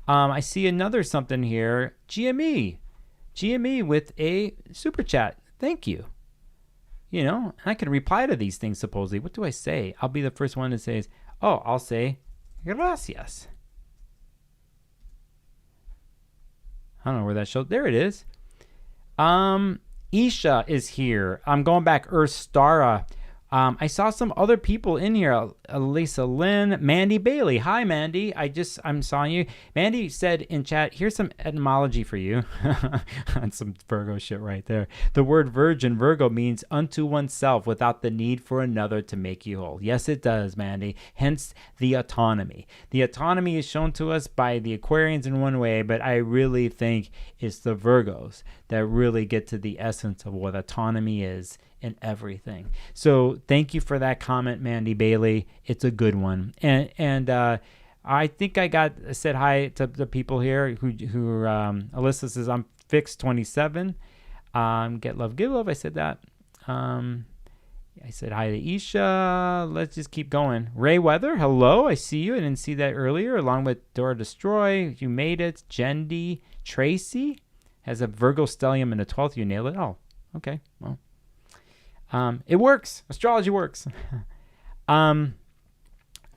I see another something here. GME with a super chat. Thank you. And I can reply to these things supposedly. What do I say? I'll be the first one to say, I'll say gracias. I don't know where that shows. There it is. Isha is here. I'm going back. Stara. I saw some other people in here. Lisa Lynn, Mandy Bailey. Hi, Mandy. I'm saw you. Mandy said in chat, here's some etymology for you. That's some Virgo shit right there. The word virgin, Virgo, means unto oneself without the need for another to make you whole. Yes, it does, Mandy. Hence the autonomy. The autonomy is shown to us by the Aquarians in one way, but I really think it's the Virgos that really get to the essence of what autonomy is and everything. So thank you for that comment, Mandy Bailey. It's a good one. And I think I said hi to the people here who Alyssa says I'm fixed 27. Get love, give love. I said that. I said hi to Isha. Let's just keep going. Ray Weather, hello. I see you. I didn't see that earlier. Along with Dora Destroy, you made it. Jendi Tracy has a Virgo stellium in the 12th. You nailed it. Oh, okay. Well. It works. Astrology works.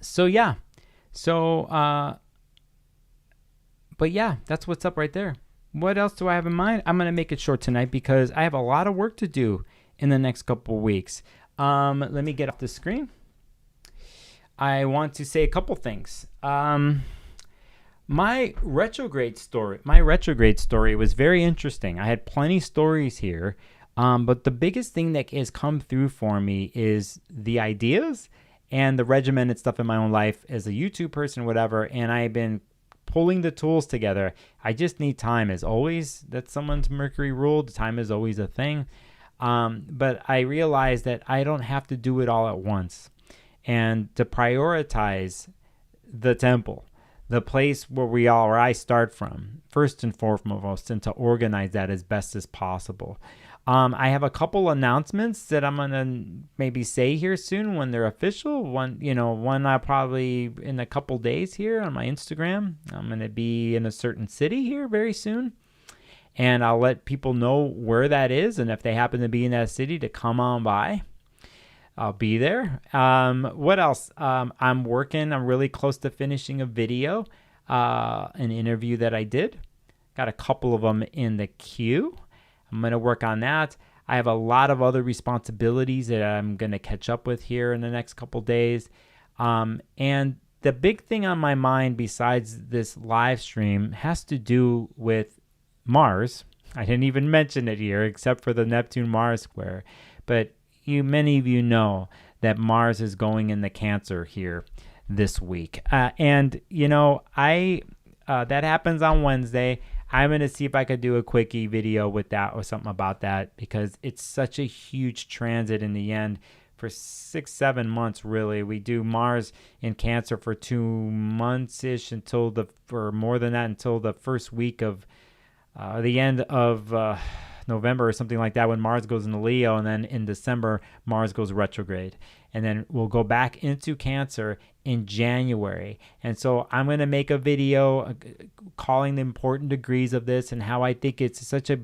So yeah. So, but yeah, that's what's up right there. What else do I have in mind? I'm going to make it short tonight because I have a lot of work to do in the next couple of weeks. Let me get off the screen. I want to say a couple things. My retrograde story was very interesting. I had plenty of stories here. But the biggest thing that has come through for me is the ideas and the regimented stuff in my own life as a YouTube person, whatever. And I've been pulling the tools together. I just need time, as always. That's someone's Mercury rule. Time is always a thing. But I realized that I don't have to do it all at once. And to prioritize the temple, the place where I start from, first and foremost, and to organize that as best as possible. I have a couple announcements that I'm going to maybe say here soon when they're official. One I probably in a couple days here on my Instagram. I'm going to be in a certain city here very soon. And I'll let people know where that is. And if they happen to be in that city, to come on by. I'll be there. What else? I'm really close to finishing a video, an interview that I did. Got a couple of them in the queue. I'm going to work on that. I have a lot of other responsibilities that I'm going to catch up with here in the next couple days. And the big thing on my mind besides this live stream has to do with Mars. I didn't even mention it here except for the Neptune-Mars square. But many of you know that Mars is going into Cancer here this week. And that happens on Wednesday. I'm going to see if I could do a quickie video with that or something about that, because it's such a huge transit in the end. For 6-7 months, really. We do Mars in Cancer for 2 months-ish or more than that, until the first week of the end of November or something like that, when Mars goes into Leo, and then in December, Mars goes retrograde. And then we'll go back into Cancer in January. And so I'm going to make a video calling the important degrees of this and how I think it's such a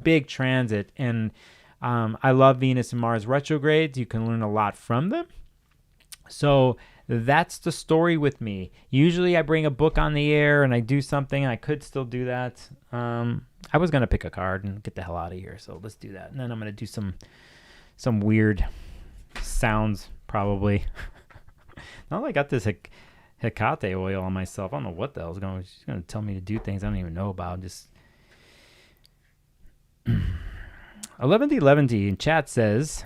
big transit. And I love Venus and Mars retrogrades. You can learn a lot from them. So that's the story with me. Usually I bring a book on the air and I do something. I could still do that. I was going to pick a card and get the hell out of here. So let's do that. And then I'm going to do some weird sounds probably. Now that I got this Hecate oil on myself, I don't know what the hell's going on. She's going to tell me to do things I don't even know about. Just 11 in chat says,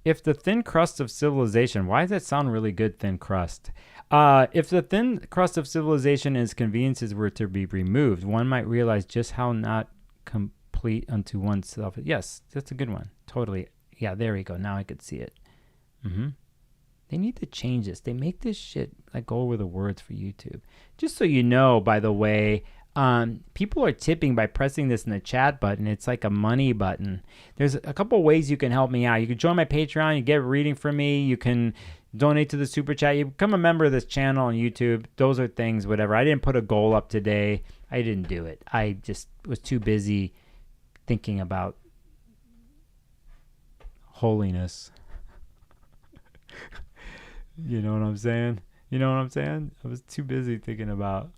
if the thin crust of civilization, why does that sound really good, thin crust? If the thin crust of civilization and its conveniences were to be removed, one might realize just how not complete unto oneself. Yes, that's a good one. Totally. Yeah, there we go. Now I could see it. They need to change this. They make this shit like go over the words for YouTube. Just so you know, by the way, people are tipping by pressing this in the chat button. It's like a money button. There's a couple ways you can help me out. You can join my Patreon. You get a reading from me. You can donate to the super chat. You become a member of this channel on YouTube. Those are things, whatever. I didn't put a goal up today. I didn't do it. I just was too busy thinking about holiness. You know what I'm saying? You know what I'm saying? I was too busy thinking about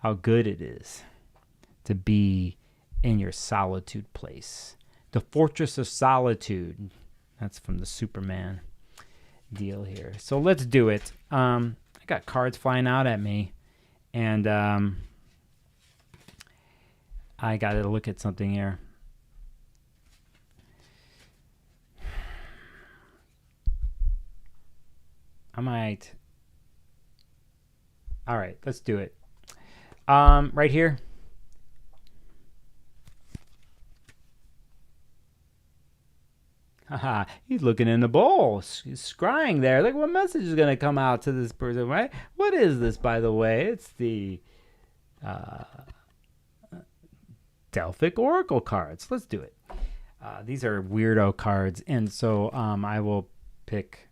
how good it is to be in your solitude place. The fortress of solitude. That's from the Superman deal here. So let's do it. I got cards flying out at me. And I got to look at something here. I might. All right, let's do it. Right here. Haha, he's looking in the bowl. He's scrying there. Look, what message is going to come out to this person, right? What is this, by the way? It's the Delphic Oracle cards. Let's do it. These are weirdo cards, and so I will pick.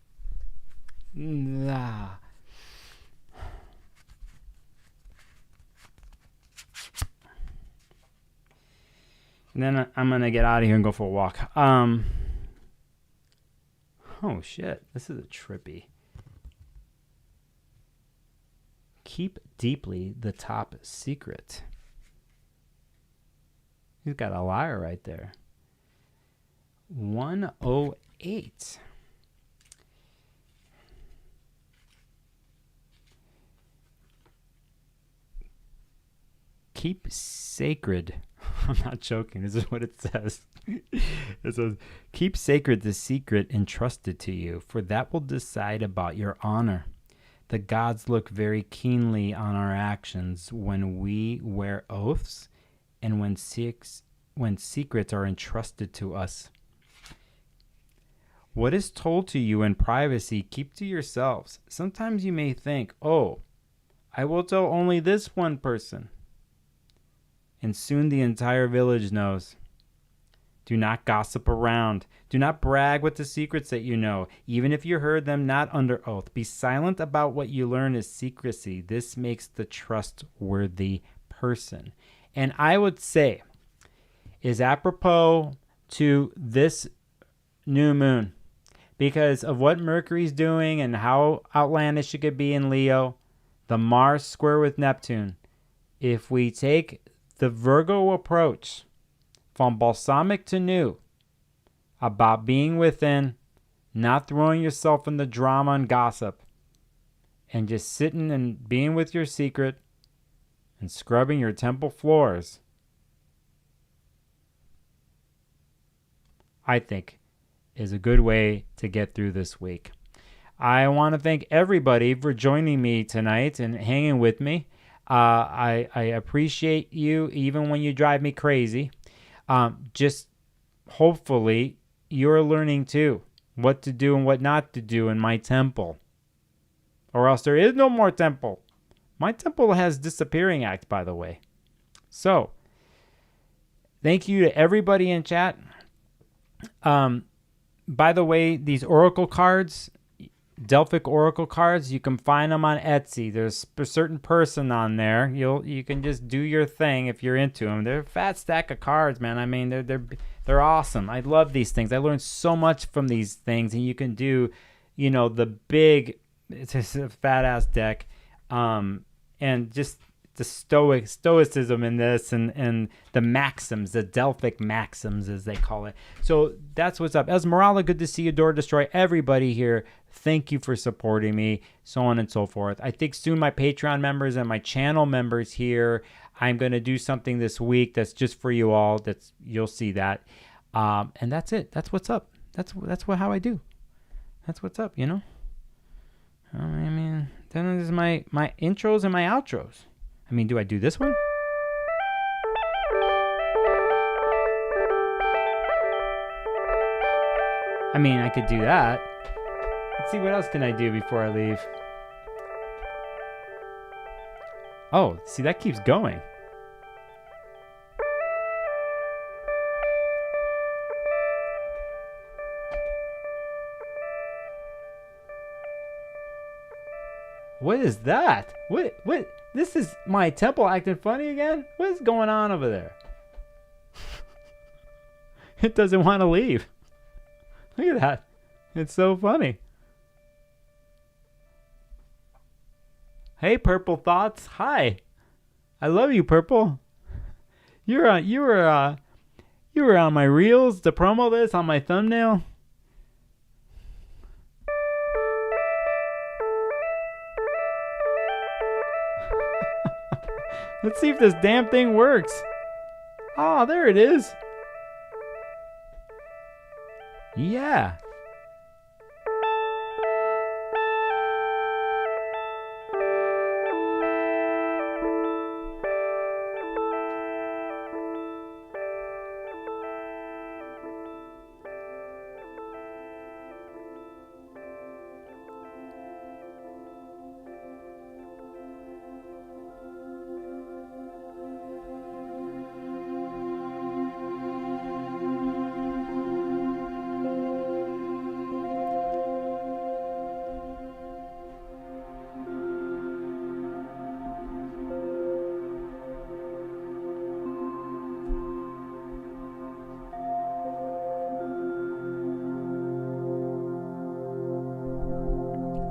And then I'm going to get out of here and go for a walk. Oh, shit. This is a trippy. Keep deeply the top secret. He's got a liar right there. 108. Keep sacred. I'm not joking. This is what it says. It says, keep sacred the secret entrusted to you, for that will decide about your honor. The gods look very keenly on our actions when we wear oaths and when secrets are entrusted to us. What is told to you in privacy, keep to yourselves. Sometimes you may think, oh, I will tell only this one person, and soon the entire village knows. Do not gossip around. Do not brag with the secrets that you know, even if you heard them not under oath. Be silent about what you learn as secrecy. This makes the trustworthy person. And I would say, is apropos to this new moon, because of what Mercury's doing and how outlandish it could be in Leo, the Mars square with Neptune. If we take the Virgo approach from balsamic to new, about being within, not throwing yourself in the drama and gossip, and just sitting and being with your secret and scrubbing your temple floors, I think is a good way to get through this week. I want to thank everybody for joining me tonight and hanging with me. I appreciate you even when you drive me crazy. Just hopefully you're learning too what to do and what not to do in my temple. Or else there is no more temple. My temple has disappearing act, by the way. So, thank you to everybody in chat. By the way, these oracle cards, Delphic oracle cards, you can find them on Etsy. There's a certain person on there. You can just do your thing if you're into them. They're a fat stack of cards, man. I mean, they're awesome. I love these things. I learned so much from these things, and you can do, the big, it's just a fat ass deck, and just the stoicism in this, and the maxims, the Delphic maxims as they call it. So that's what's up. Esmeralda, good to see you. Door Destroy, everybody here, thank you for supporting me, so on and so forth. I think soon my Patreon members and my channel members here, I'm going to do something this week that's just for you all. You'll see that. And that's it. That's what's up. That's how I do. That's what's up, I mean, then there's my intros and my outros. I mean, do I do this one? I mean, I could do that. Let's see, what else can I do before I leave? Oh, see, that keeps going. What is that? What? This is my temple acting funny again? What is going on over there? It doesn't want to leave. Look at that. It's so funny. Hey, Purple Thoughts. Hi. I love you, Purple. You were on my reels to promo this on my thumbnail. Let's see if this damn thing works. Oh, there it is. Yeah.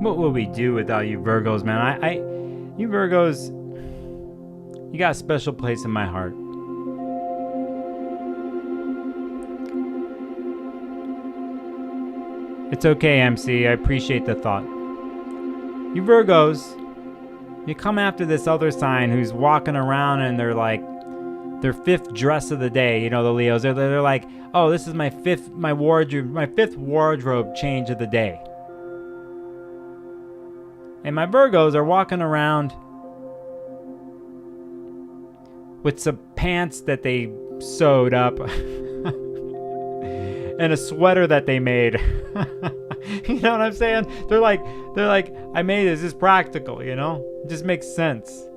What will we do without you Virgos, man? You Virgos, you got a special place in my heart. It's okay, MC. I appreciate the thought. You Virgos, you come after this other sign who's walking around and they're like their fifth dress of the day. The Leos. They're like, oh, this is my fifth wardrobe change of the day. And my Virgos are walking around with some pants that they sewed up and a sweater that they made. You know what I'm saying? They're like, I made this. It's practical, you know? It just makes sense.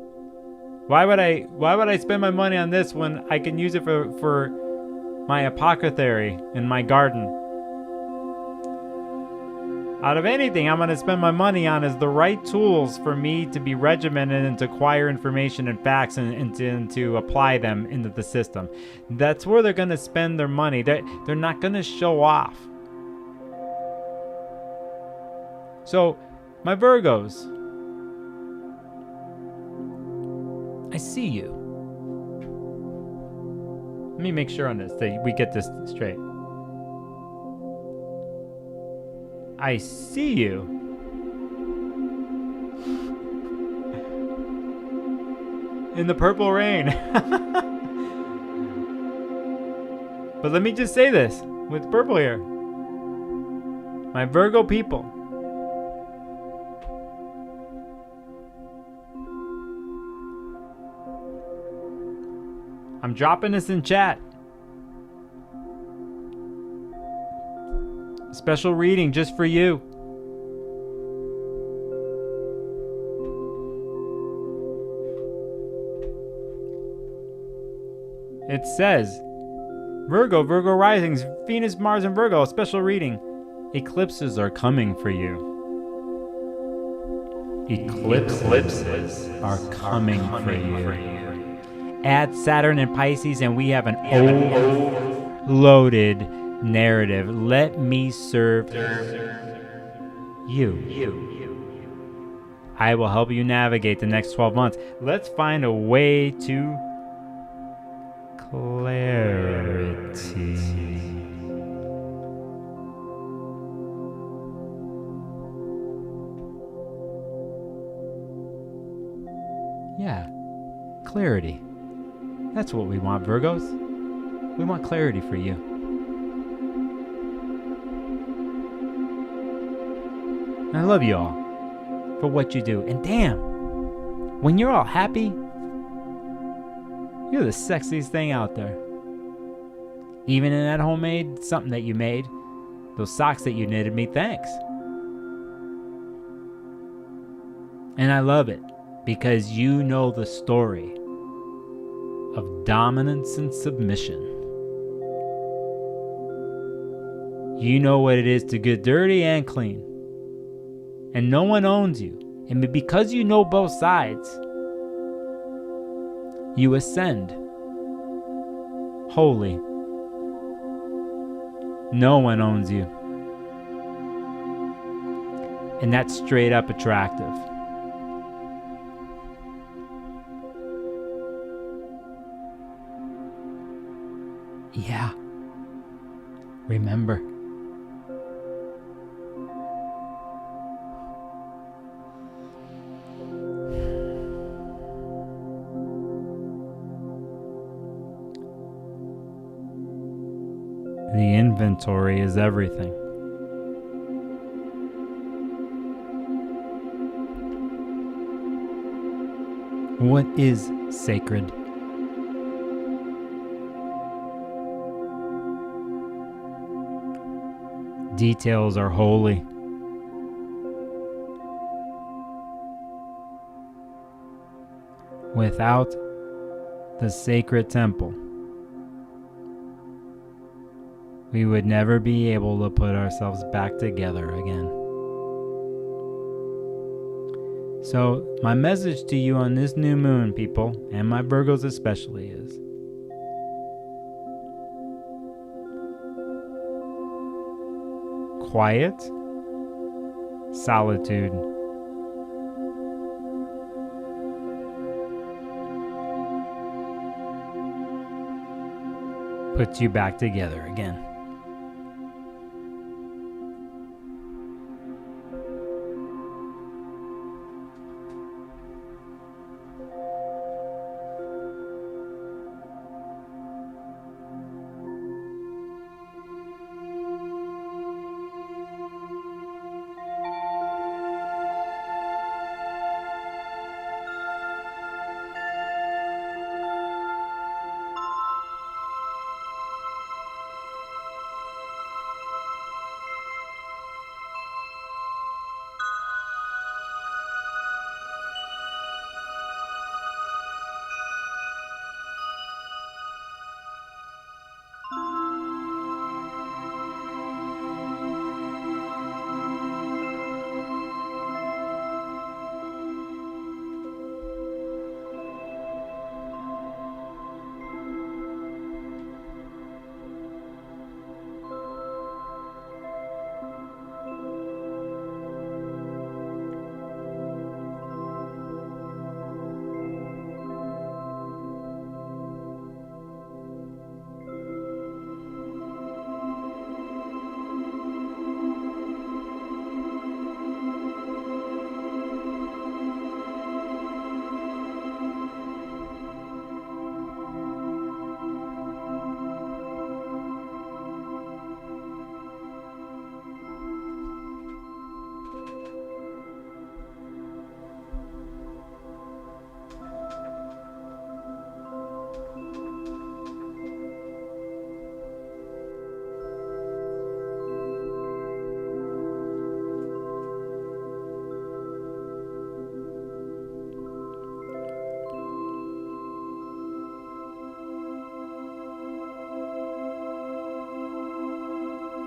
Why would I spend my money on this when I can use it for my apothecary in my garden? Out of anything I'm going to spend my money on is the right tools for me to be regimented and to acquire information and facts and to apply them into the system. That's where they're going to spend their money. They're not going to show off. So, my Virgos, I see you. Let me make sure on this that we get this straight. I see you. In the purple rain. But let me just say this with purple here. My Virgo people. I'm dropping this in chat. Special reading just for you. It says, Virgo risings, Venus, Mars, and Virgo, special reading. Eclipses are coming for you. Eclipses are coming for you. Add Saturn and Pisces and we have an overloaded narrative. Let me serve you. I will help you navigate the next 12 months. Let's find a way to clarity. Yeah, clarity. That's what we want, Virgos. We want clarity for you. I love you all for what you do. And damn, when you're all happy, you're the sexiest thing out there. Even in that homemade something that you made, those socks that you knitted me, thanks. And I love it because you know the story of dominance and submission. You know what it is to get dirty and clean. And no one owns you. And because you know both sides, you ascend. Holy. No one owns you. And that's straight up attractive. Yeah. Remember. The inventory is everything. What is sacred? Details are holy. Without the sacred temple, we would never be able to put ourselves back together again. So, my message to you on this new moon, people, and my Virgos especially, is quiet, solitude, puts you back together again.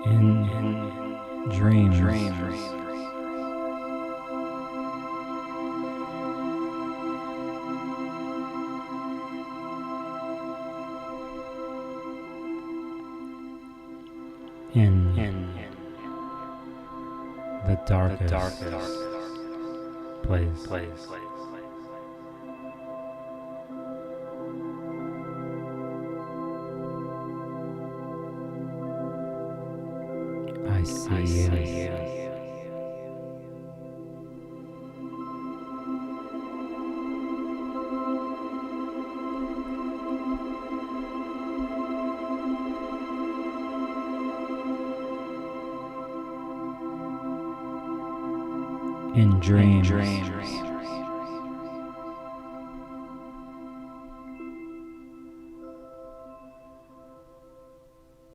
in dreams. In the darkest place. I see you. In dreams.